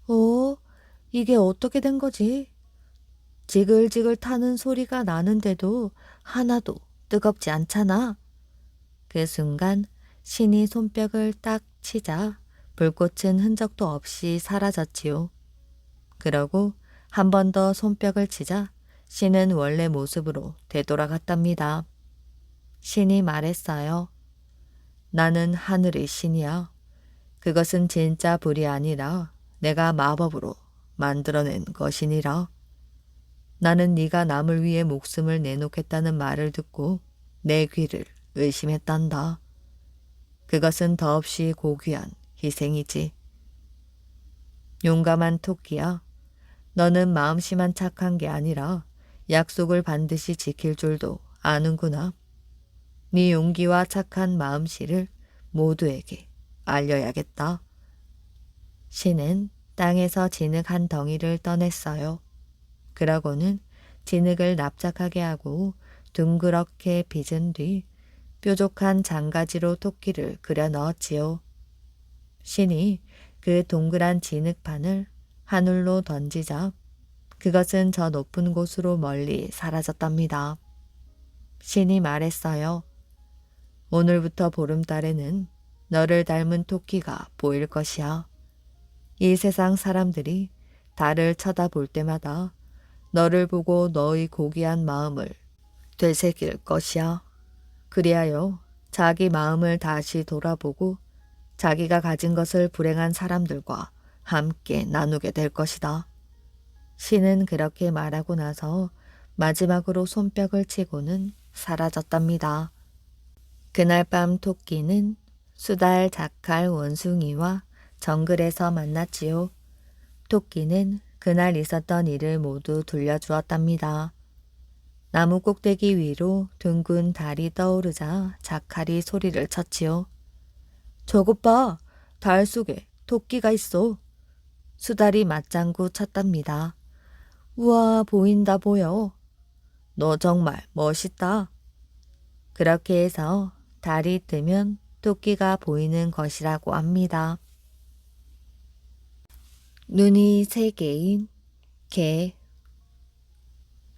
오, 이게 어떻게 된 거지? 지글지글 타는 소리가 나는데도 하나도 뜨겁지 않잖아. 그 순간 신이 손뼉을 딱 치자 불꽃은 흔적도 없이 사라졌지요. 그러고 한 번 더 손뼉을 치자 신은 원래 모습으로 되돌아갔답니다. 신이 말했어요. 나는 하늘의 신이야. 그것은 진짜 불이 아니라 내가 마법으로 만들어낸 것이니라. 나는 네가 남을 위해 목숨을 내놓겠다는 말을 듣고 내 귀를 의심했단다. 그것은 더없이 고귀한 희생이지. 용감한 토끼야. 너는 마음씨만 착한 게 아니라 약속을 반드시 지킬 줄도 아는구나. 네 용기와 착한 마음씨를 모두에게 알려야겠다. 신은 땅에서 진흙 한 덩이를 떠냈어요. 그러고는 진흙을 납작하게 하고 둥그렇게 빚은 뒤 뾰족한 장가지로 토끼를 그려 넣었지요. 신이 그 동그란 진흙판을 하늘로 던지자 그것은 저 높은 곳으로 멀리 사라졌답니다. 신이 말했어요. 오늘부터 보름달에는 너를 닮은 토끼가 보일 것이야. 이 세상 사람들이 달을 쳐다볼 때마다 너를 보고 너의 고귀한 마음을 되새길 것이야. 그리하여 자기 마음을 다시 돌아보고 자기가 가진 것을 불행한 사람들과 함께 나누게 될 것이다. 신은 그렇게 말하고 나서 마지막으로 손뼉을 치고는 사라졌답니다. 그날 밤 토끼는 수달, 자칼, 원숭이와 정글에서 만났지요. 토끼는 그날 있었던 일을 모두 들려주었답니다. 나무 꼭대기 위로 둥근 달이 떠오르자 자칼이 소리를 쳤지요. 저것 봐! 달 속에 토끼가 있어. 수달이 맞장구 쳤답니다. 우와, 보인다 보여. 너 정말 멋있다. 그렇게 해서 달이 뜨면 토끼가 보이는 것이라고 합니다. 눈이 세 개인 개.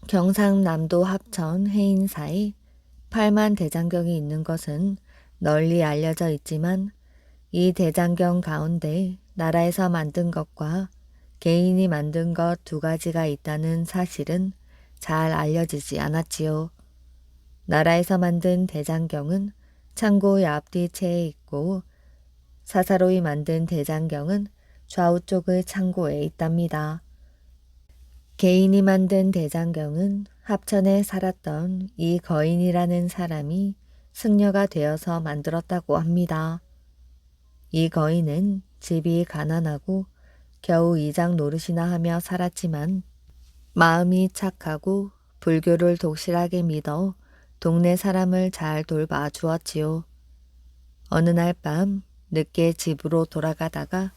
경상남도 합천 해인사에 8만 대장경이 있는 것은 널리 알려져 있지만 이 대장경 가운데 나라에서 만든 것과 개인이 만든 것 두 가지가 있다는 사실은 잘 알려지지 않았지요. 나라에서 만든 대장경은 창고의 앞뒤채에 있고 사사로이 만든 대장경은 좌우 쪽의 창고에 있답니다. 개인이 만든 대장경은 합천에 살았던 이 거인이라는 사람이 승려가 되어서 만들었다고 합니다. 이 거인은 집이 가난하고 겨우 이장 노릇이나 하며 살았지만 마음이 착하고 불교를 독실하게 믿어 동네 사람을 잘 돌봐 주었지요. 어느 날 밤 늦게 집으로 돌아가다가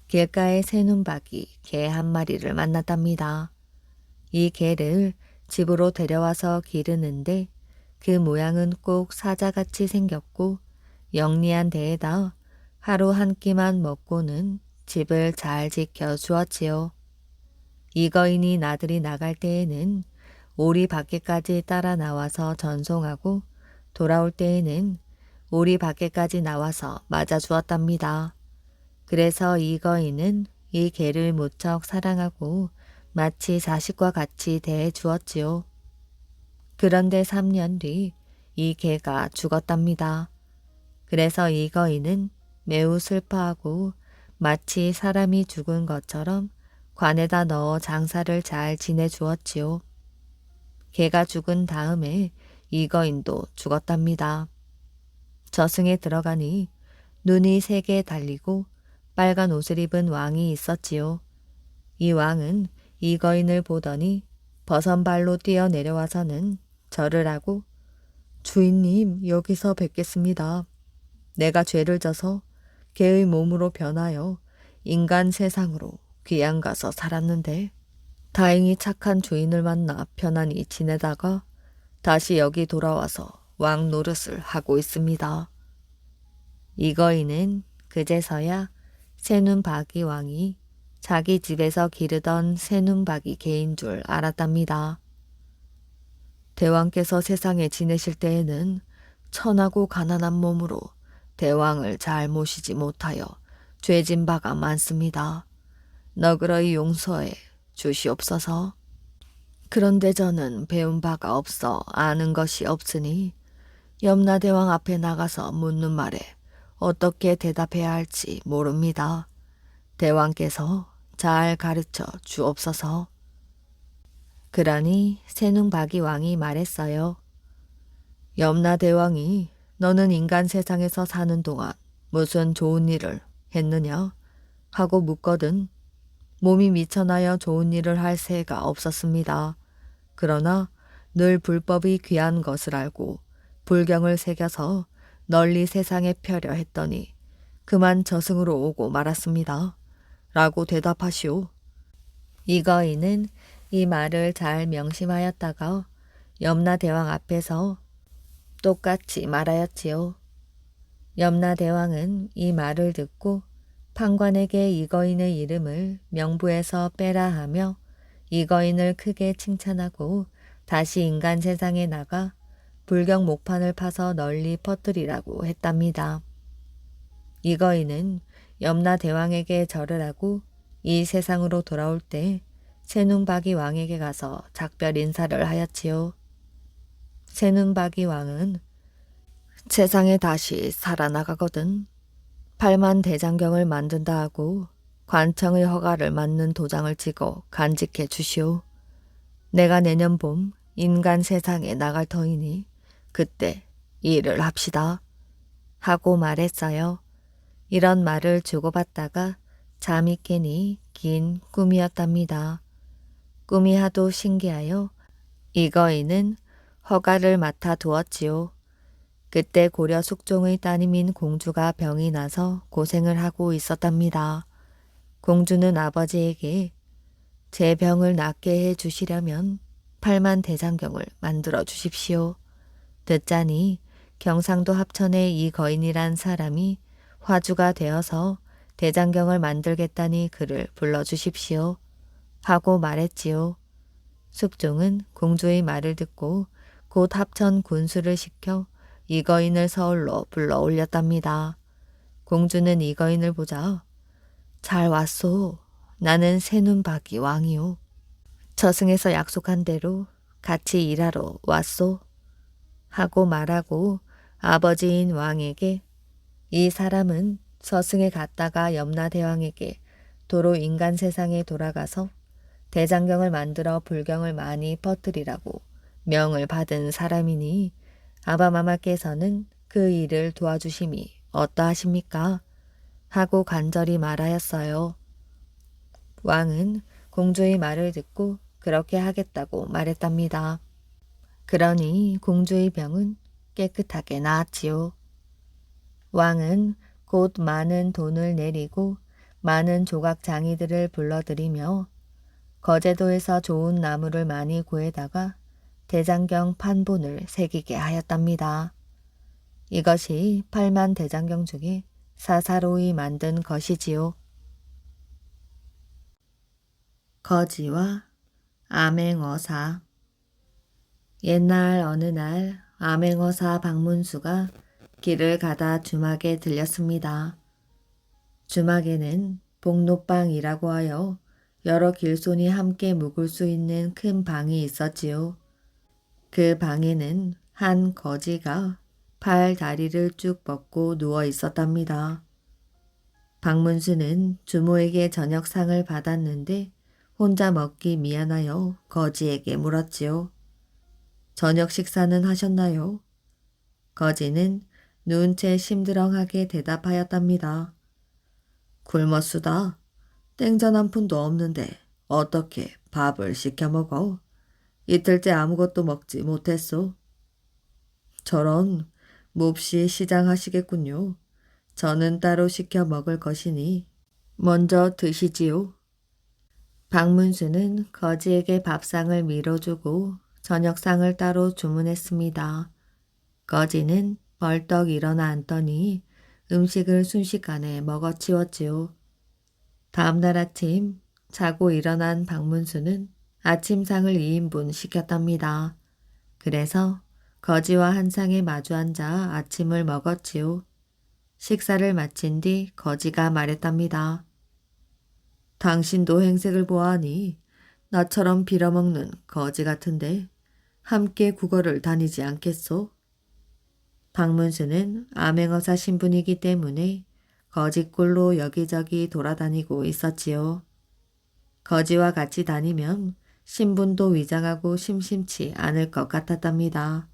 길가에 새눈박이 개 한 마리를 만났답니다. 이 개를 집으로 데려와서 기르는데 그 모양은 꼭 사자같이 생겼고 영리한 데에다 하루 한 끼만 먹고는 집을 잘 지켜 주었지요. 이 거인이 나들이 나갈 때에는 오리 밖에까지 따라 나와서 전송하고 돌아올 때에는 오리 밖에까지 나와서 맞아 주었답니다. 그래서 이 거인은 이 개를 무척 사랑하고 마치 자식과 같이 대해 주었지요. 그런데 3년 뒤 이 개가 죽었답니다. 그래서 이 거인은 매우 슬퍼하고 마치 사람이 죽은 것처럼 관에다 넣어 장사를 잘 지내주었지요. 개가 죽은 다음에 이 거인도 죽었답니다. 저승에 들어가니 눈이 3개 달리고 빨간 옷을 입은 왕이 있었지요. 이 왕은 이 거인을 보더니 버선발로 뛰어내려와서는 절을 하고 주인님, 여기서 뵙겠습니다. 내가 죄를 져서 개의 몸으로 변하여 인간 세상으로 귀양 가서 살았는데 다행히 착한 주인을 만나 편안히 지내다가 다시 여기 돌아와서 왕 노릇을 하고 있습니다. 이 거인은 그제서야 새눈박이 왕이 자기 집에서 기르던 새눈박이 개인 줄 알았답니다. 대왕께서 세상에 지내실 때에는 천하고 가난한 몸으로 대왕을 잘 모시지 못하여 죄진 바가 많습니다. 너그러이 용서해 주시옵소서. 그런데 저는 배운 바가 없어 아는 것이 없으니 염라대왕 앞에 나가서 묻는 말에 어떻게 대답해야 할지 모릅니다. 대왕께서 잘 가르쳐 주옵소서. 그러니 새눈박이 왕이 말했어요. 염라대왕이 너는 인간 세상에서 사는 동안 무슨 좋은 일을 했느냐? 하고 묻거든 몸이 미천하여 좋은 일을 할 새가 없었습니다. 그러나 늘 불법이 귀한 것을 알고 불경을 새겨서 널리 세상에 펴려 했더니 그만 저승으로 오고 말았습니다. 라고 대답하시오. 이 거인은 이 말을 잘 명심하였다가 염라대왕 앞에서 똑같이 말하였지요. 염라대왕은 이 말을 듣고 판관에게 이 거인의 이름을 명부에서 빼라 하며 이 거인을 크게 칭찬하고 다시 인간 세상에 나가 불경 목판을 파서 널리 퍼뜨리라고 했답니다. 이 거인은 염라대왕에게 절을 하고 이 세상으로 돌아올 때 새눈박이 왕에게 가서 작별 인사를 하였지요. 새눈박이 왕은 세상에 다시 살아나가거든 8만 대장경을 만든다 하고 관청의 허가를 받는 도장을 찍어 간직해 주시오. 내가 내년 봄 인간 세상에 나갈 터이니 그때 일을 합시다. 하고 말했어요. 이런 말을 주고받다가 잠이 깨니 긴 꿈이었답니다. 꿈이 하도 신기하여 이 거인은 허가를 맡아 두었지요. 그때 고려 숙종의 따님인 공주가 병이 나서 고생을 하고 있었답니다. 공주는 아버지에게 제 병을 낫게 해 주시려면 8만 대장경을 만들어 주십시오. 듣자니 경상도 합천의 이 거인이란 사람이 화주가 되어서 대장경을 만들겠다니 그를 불러주십시오. 하고 말했지요. 숙종은 공주의 말을 듣고 곧 합천 군수를 시켜 이거인을 서울로 불러 올렸답니다. 공주는 이거인을 보자 잘 왔소. 나는 새눈박이 왕이오. 저승에서 약속한 대로 같이 일하러 왔소. 하고 말하고 아버지인 왕에게 이 사람은 서승에 갔다가 염라대왕에게 도로 인간 세상에 돌아가서 대장경을 만들어 불경을 많이 퍼뜨리라고 명을 받은 사람이니 아바마마께서는 그 일을 도와주심이 어떠하십니까? 하고 간절히 말하였어요. 왕은 공주의 말을 듣고 그렇게 하겠다고 말했답니다. 그러니 공주의 병은 깨끗하게 나았지요. 왕은 곧 많은 돈을 내리고 많은 조각 장이들을 불러들이며 거제도에서 좋은 나무를 많이 구해다가 대장경 판본을 새기게 하였답니다. 이것이 8만 대장경 중에 사사로이 만든 것이지요. 거지와 암행어사. 옛날 어느 날 암행어사 박문수가 길을 가다 주막에 들렸습니다. 주막에는 복록방이라고 하여 여러 길손이 함께 묵을 수 있는 큰 방이 있었지요. 그 방에는 한 거지가 팔 다리를 쭉 뻗고 누워 있었답니다. 박문수는 주모에게 저녁상을 받았는데 혼자 먹기 미안하여 거지에게 물었지요. 저녁 식사는 하셨나요? 거지는 누운 채 심드렁하게 대답하였답니다. 굶었수다. 땡전 한 푼도 없는데 어떻게 밥을 시켜 먹어? 이틀째 아무것도 먹지 못했소. 저런 몹시 시장하시겠군요. 저는 따로 시켜 먹을 것이니 먼저 드시지요. 박문수는 거지에게 밥상을 밀어주고 저녁상을 따로 주문했습니다. 거지는 벌떡 일어나 앉더니 음식을 순식간에 먹어치웠지요. 다음날 아침 자고 일어난 박문수는 아침상을 2인분 시켰답니다. 그래서 거지와 한 상에 마주 앉아 아침을 먹었지요. 식사를 마친 뒤 거지가 말했답니다. 당신도 행색을 보아하니 나처럼 빌어먹는 거지 같은데 함께 국어를 다니지 않겠소? 박문수는 암행어사 신분이기 때문에 거지꼴로 여기저기 돌아다니고 있었지요. 거지와 같이 다니면 신분도 위장하고 심심치 않을 것 같았답니다.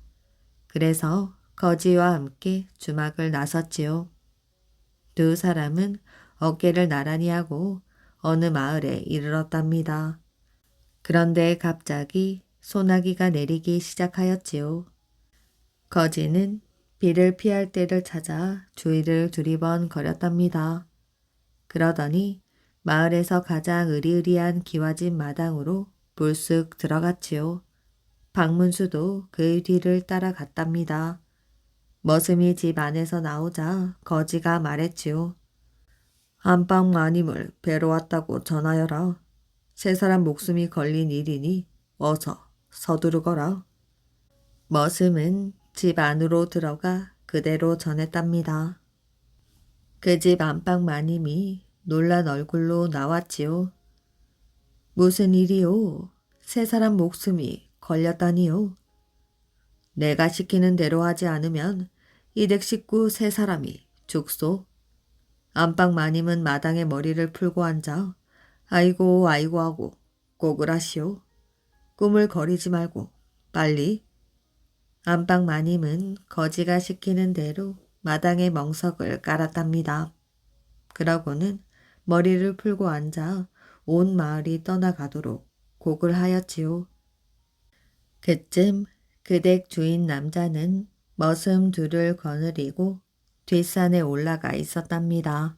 그래서 거지와 함께 주막을 나섰지요. 두 사람은 어깨를 나란히 하고 어느 마을에 이르렀답니다. 그런데 갑자기 소나기가 내리기 시작하였지요. 거지는 비를 피할 때를 찾아 주위를 두리번거렸답니다. 그러더니 마을에서 가장 으리으리한 기와집 마당으로 불쑥 들어갔지요. 박문수도 그의 뒤를 따라갔답니다. 머슴이 집 안에서 나오자 거지가 말했지요. 안방 마님을 뵈러 왔다고 전하여라. 세 사람 목숨이 걸린 일이니 어서 서두르거라. 머슴은 집 안으로 들어가 그대로 전했답니다. 그 집 안방 마님이 놀란 얼굴로 나왔지요. 무슨 일이요? 세 사람 목숨이 걸렸다니요. 내가 시키는 대로 하지 않으면 이댁 식구 세 사람이 죽소. 안방 마님은 마당에 머리를 풀고 앉아 아이고 아이고 하고 꼭을 하시오. 꿈을 거리지 말고 빨리. 안방 마님은 거지가 시키는 대로 마당에 멍석을 깔았답니다. 그러고는 머리를 풀고 앉아 온 마을이 떠나가도록 곡을 하였지요. 그쯤 그 댁 주인 남자는 머슴 둘을 거느리고 뒷산에 올라가 있었답니다.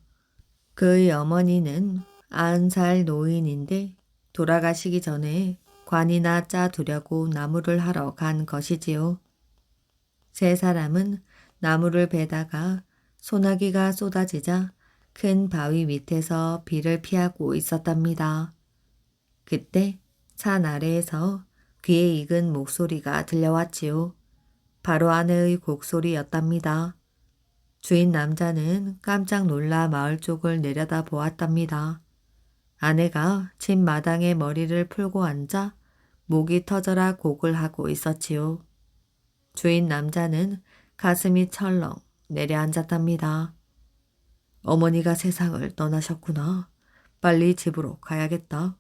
그의 어머니는 90살 노인인데 돌아가시기 전에 관이나 짜두려고 나무를 하러 간 것이지요. 세 사람은 나무를 베다가 소나기가 쏟아지자 큰 바위 밑에서 비를 피하고 있었답니다. 그때 산 아래에서 귀에 익은 목소리가 들려왔지요. 바로 아내의 곡소리였답니다. 주인 남자는 깜짝 놀라 마을 쪽을 내려다 보았답니다. 아내가 집 마당에 머리를 풀고 앉아 목이 터져라 곡을 하고 있었지요. 주인 남자는 가슴이 철렁 내려앉았답니다. 어머니가 세상을 떠나셨구나. 빨리 집으로 가야겠다.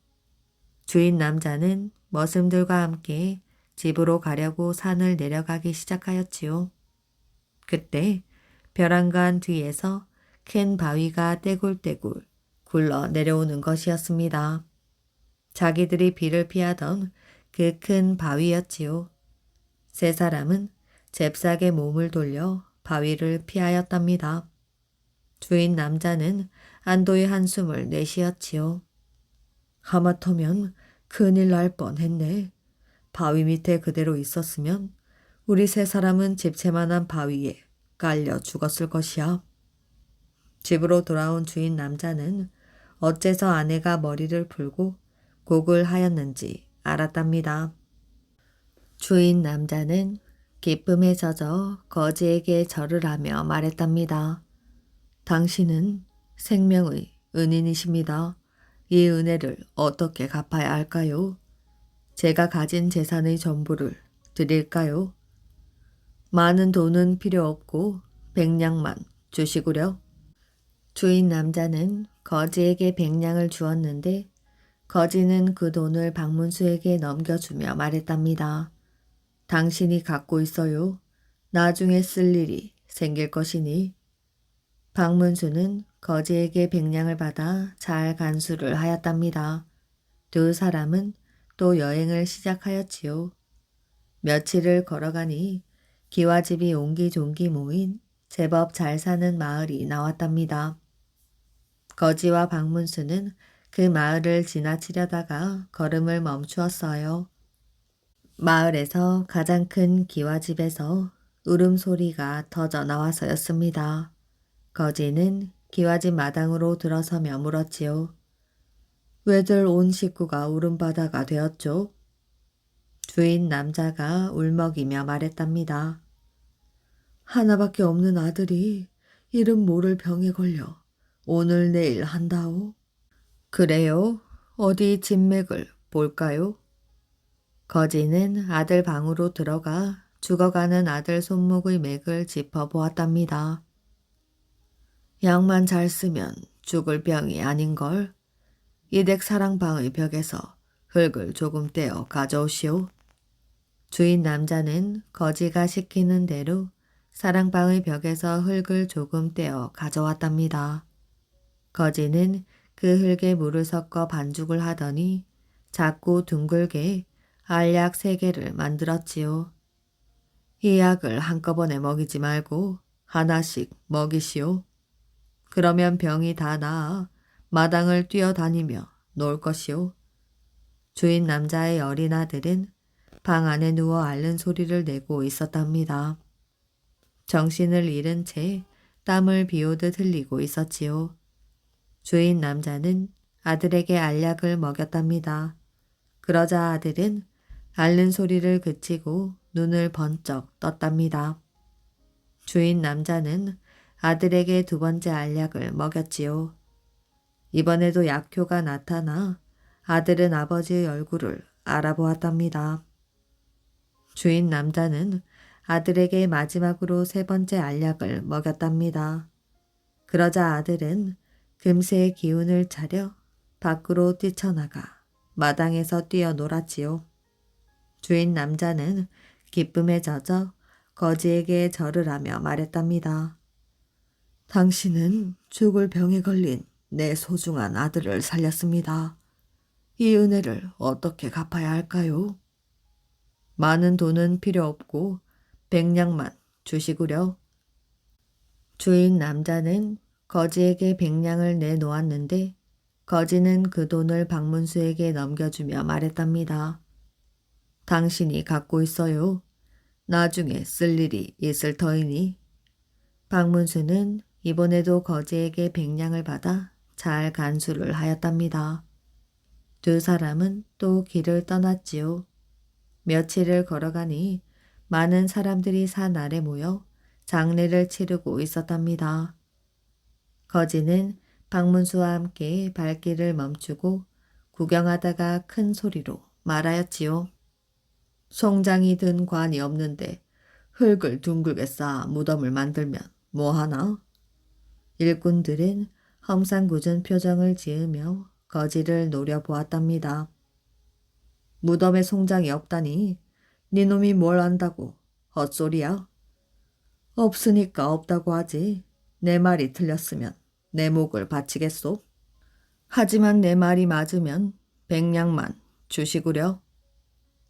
주인 남자는 머슴들과 함께 집으로 가려고 산을 내려가기 시작하였지요. 그때 벼랑간 뒤에서 큰 바위가 떼굴떼굴 굴러 내려오는 것이었습니다. 자기들이 비를 피하던 그 큰 바위였지요. 세 사람은 잽싸게 몸을 돌려 바위를 피하였답니다. 주인 남자는 안도의 한숨을 내쉬었지요. 하마터면 큰일 날 뻔했네. 바위 밑에 그대로 있었으면 우리 세 사람은 집채만한 바위에 깔려 죽었을 것이야. 집으로 돌아온 주인 남자는 어째서 아내가 머리를 풀고 곡을 하였는지 알았답니다. 주인 남자는 기쁨에 젖어 거지에게 절을 하며 말했답니다. 당신은 생명의 은인이십니다. 이 은혜를 어떻게 갚아야 할까요? 제가 가진 재산의 전부를 드릴까요? 많은 돈은 필요 없고 백냥만 주시구려. 주인 남자는 거지에게 백냥을 주었는데 거지는 그 돈을 박문수에게 넘겨주며 말했답니다. 당신이 갖고 있어요. 나중에 쓸 일이 생길 것이니. 박문수는 거지에게 백냥을 받아 잘 간수를 하였답니다. 두 사람은 또 여행을 시작하였지요. 며칠을 걸어가니 기와집이 옹기종기 모인 제법 잘 사는 마을이 나왔답니다. 거지와 박문수는 그 마을을 지나치려다가 걸음을 멈추었어요. 마을에서 가장 큰 기와집에서 울음소리가 터져 나와서였습니다. 거지는 기와집 마당으로 들어서며 물었지요. 왜들 온 식구가 울음바다가 되었죠? 주인 남자가 울먹이며 말했답니다. 하나밖에 없는 아들이 이름 모를 병에 걸려 오늘 내일 한다오. 그래요? 어디 진맥을 볼까요? 거지는 아들 방으로 들어가 죽어가는 아들 손목의 맥을 짚어보았답니다. 약만 잘 쓰면 죽을 병이 아닌걸. 이댁 사랑방의 벽에서 흙을 조금 떼어 가져오시오. 주인 남자는 거지가 시키는 대로 사랑방의 벽에서 흙을 조금 떼어 가져왔답니다. 거지는 그 흙에 물을 섞어 반죽을 하더니 작고 둥글게 알약 3개를 만들었지요. 이 약을 한꺼번에 먹이지 말고 하나씩 먹이시오. 그러면 병이 다 나아 마당을 뛰어다니며 놀 것이오. 주인 남자의 어린 아들은 방 안에 누워 앓는 소리를 내고 있었답니다. 정신을 잃은 채 땀을 비오듯 흘리고 있었지요. 주인 남자는 아들에게 알약을 먹였답니다. 그러자 아들은 앓는 소리를 그치고 눈을 번쩍 떴답니다. 주인 남자는 아들에게 2번째 알약을 먹였지요. 이번에도 약효가 나타나 아들은 아버지의 얼굴을 알아보았답니다. 주인 남자는 아들에게 마지막으로 3번째 알약을 먹였답니다. 그러자 아들은 금세 기운을 차려 밖으로 뛰쳐나가 마당에서 뛰어놀았지요. 주인 남자는 기쁨에 젖어 거지에게 절을 하며 말했답니다. 당신은 죽을 병에 걸린 내 소중한 아들을 살렸습니다. 이 은혜를 어떻게 갚아야 할까요? 많은 돈은 필요 없고 백냥만 주시구려. 주인 남자는 거지에게 백냥을 내놓았는데 거지는 그 돈을 박문수에게 넘겨주며 말했답니다. 당신이 갖고 있어요. 나중에 쓸 일이 있을 터이니. 박문수는 이번에도 거지에게 백냥을 받아 잘 간수를 하였답니다. 두 사람은 또 길을 떠났지요. 며칠을 걸어가니 많은 사람들이 산 아래 모여 장례를 치르고 있었답니다. 거지는 박문수와 함께 발길을 멈추고 구경하다가 큰 소리로 말하였지요. 송장이 든 관이 없는데 흙을 둥글게 쌓아 무덤을 만들면 뭐하나? 일꾼들은 험상궂은 표정을 지으며 거지를 노려보았답니다. 무덤에 송장이 없다니 니놈이 뭘 안다고 헛소리야? 없으니까 없다고 하지. 내 말이 틀렸으면 내 목을 바치겠소. 하지만 내 말이 맞으면 백냥만 주시구려.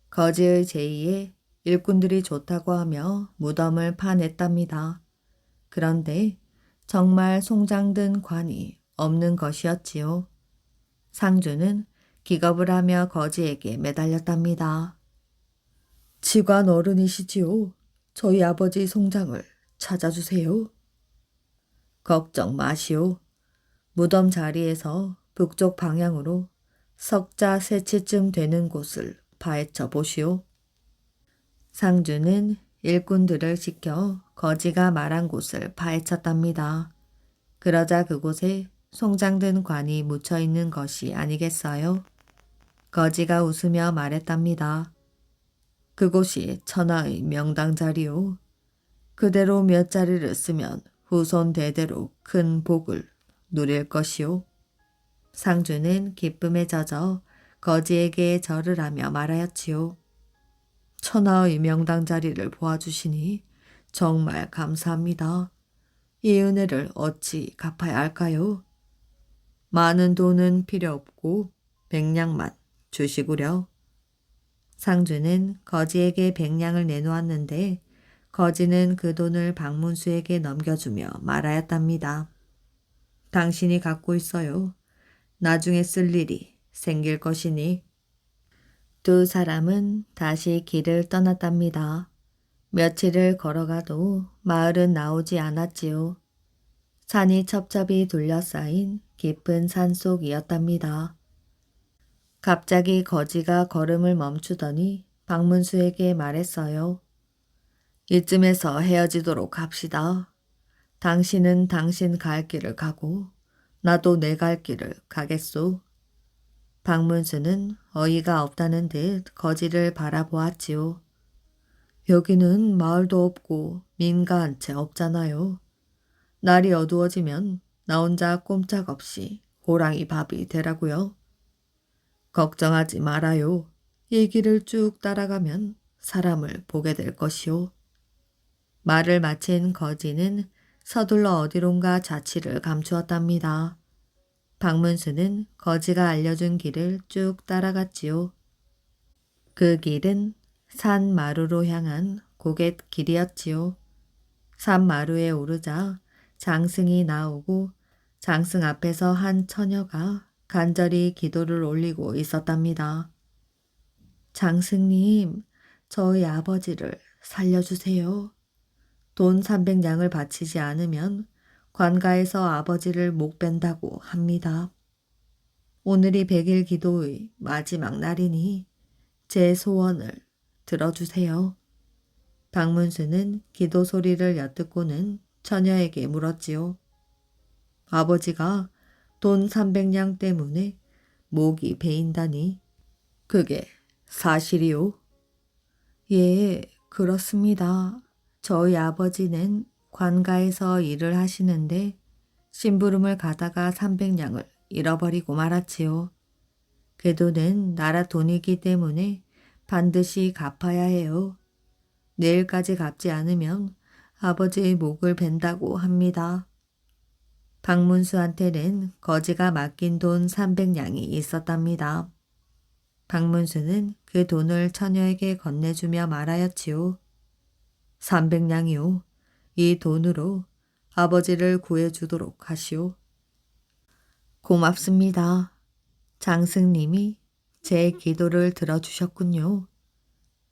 거지의 제의에 일꾼들이 좋다고 하며 무덤을 파냈답니다. 그런데 정말 송장든 관이 없는 것이었지요. 상주는 기겁을 하며 거지에게 매달렸답니다. 지관 어른이시지요. 저희 아버지 송장을 찾아주세요. 걱정 마시오. 무덤 자리에서 북쪽 방향으로 석자 세치쯤 되는 곳을 파헤쳐 보시오. 상주는 일꾼들을 시켜 거지가 말한 곳을 파헤쳤답니다. 그러자 그곳에 송장든 관이 묻혀 있는 것이 아니겠어요? 거지가 웃으며 말했답니다. 그곳이 천하의 명당 자리요. 그대로 몇 자리를 쓰면 후손 대대로 큰 복을 누릴 것이요. 상주는 기쁨에 젖어 거지에게 절을 하며 말하였지요. 천하의 명당 자리를 보아주시니 정말 감사합니다. 이 은혜를 어찌 갚아야 할까요? 많은 돈은 필요 없고 백냥만 주시구려. 상주는 거지에게 백냥을 내놓았는데 거지는 그 돈을 박문수에게 넘겨주며 말하였답니다. 당신이 갖고 있어요. 나중에 쓸 일이 생길 것이니. 두 사람은 다시 길을 떠났답니다. 며칠을 걸어가도 마을은 나오지 않았지요. 산이 첩첩이 둘러싸인 깊은 산속이었답니다. 갑자기 거지가 걸음을 멈추더니 박문수에게 말했어요. 이쯤에서 헤어지도록 합시다. 당신은 당신 갈 길을 가고 나도 내 갈 길을 가겠소. 박문수는 어이가 없다는 듯 거지를 바라보았지요. 여기는 마을도 없고 민가 한 채 없잖아요. 날이 어두워지면 나 혼자 꼼짝없이 호랑이 밥이 되라고요. 걱정하지 말아요. 이 길을 쭉 따라가면 사람을 보게 될 것이오. 말을 마친 거지는 서둘러 어디론가 자취를 감추었답니다. 박문수는 거지가 알려준 길을 쭉 따라갔지요. 그 길은 산 마루로 향한 고갯길이었지요. 산 마루에 오르자 장승이 나오고 장승 앞에서 한 처녀가 간절히 기도를 올리고 있었답니다. 장승님, 저희 아버지를 살려주세요. 돈 300냥을 바치지 않으면 관가에서 아버지를 목 뺀다고 합니다. 오늘이 100일 기도의 마지막 날이니 제 소원을 들어주세요. 박문수는 기도 소리를 엿듣고는 처녀에게 물었지요. 아버지가 돈 300냥 때문에 목이 베인다니 그게 사실이요? 예, 그렇습니다. 저희 아버지는 관가에서 일을 하시는데 심부름을 가다가 300냥을 잃어버리고 말았지요. 그 돈은 나라 돈이기 때문에 반드시 갚아야 해요. 내일까지 갚지 않으면 아버지의 목을 벤다고 합니다. 박문수한테는 거지가 맡긴 돈 300냥이 있었답니다. 박문수는 그 돈을 처녀에게 건네주며 말하였지요. 300냥이요. 이 돈으로 아버지를 구해주도록 하시오. 고맙습니다. 장승님이 제 기도를 들어주셨군요.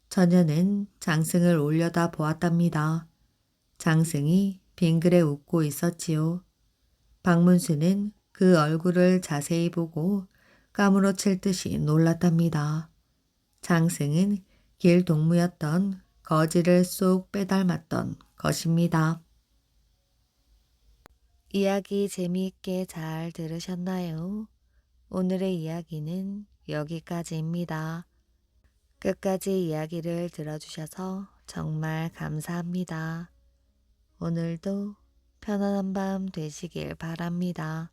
처녀는 장승을 올려다 보았답니다. 장승이 빙그레 웃고 있었지요. 박문수는 그 얼굴을 자세히 보고 까무러칠 듯이 놀랐답니다. 장승은 길동무였던 거지를 쏙 빼닮았던 것입니다. 이야기 재미있게 잘 들으셨나요? 오늘의 이야기는 여기까지입니다. 끝까지 이야기를 들어주셔서 정말 감사합니다. 오늘도 편안한 밤 되시길 바랍니다.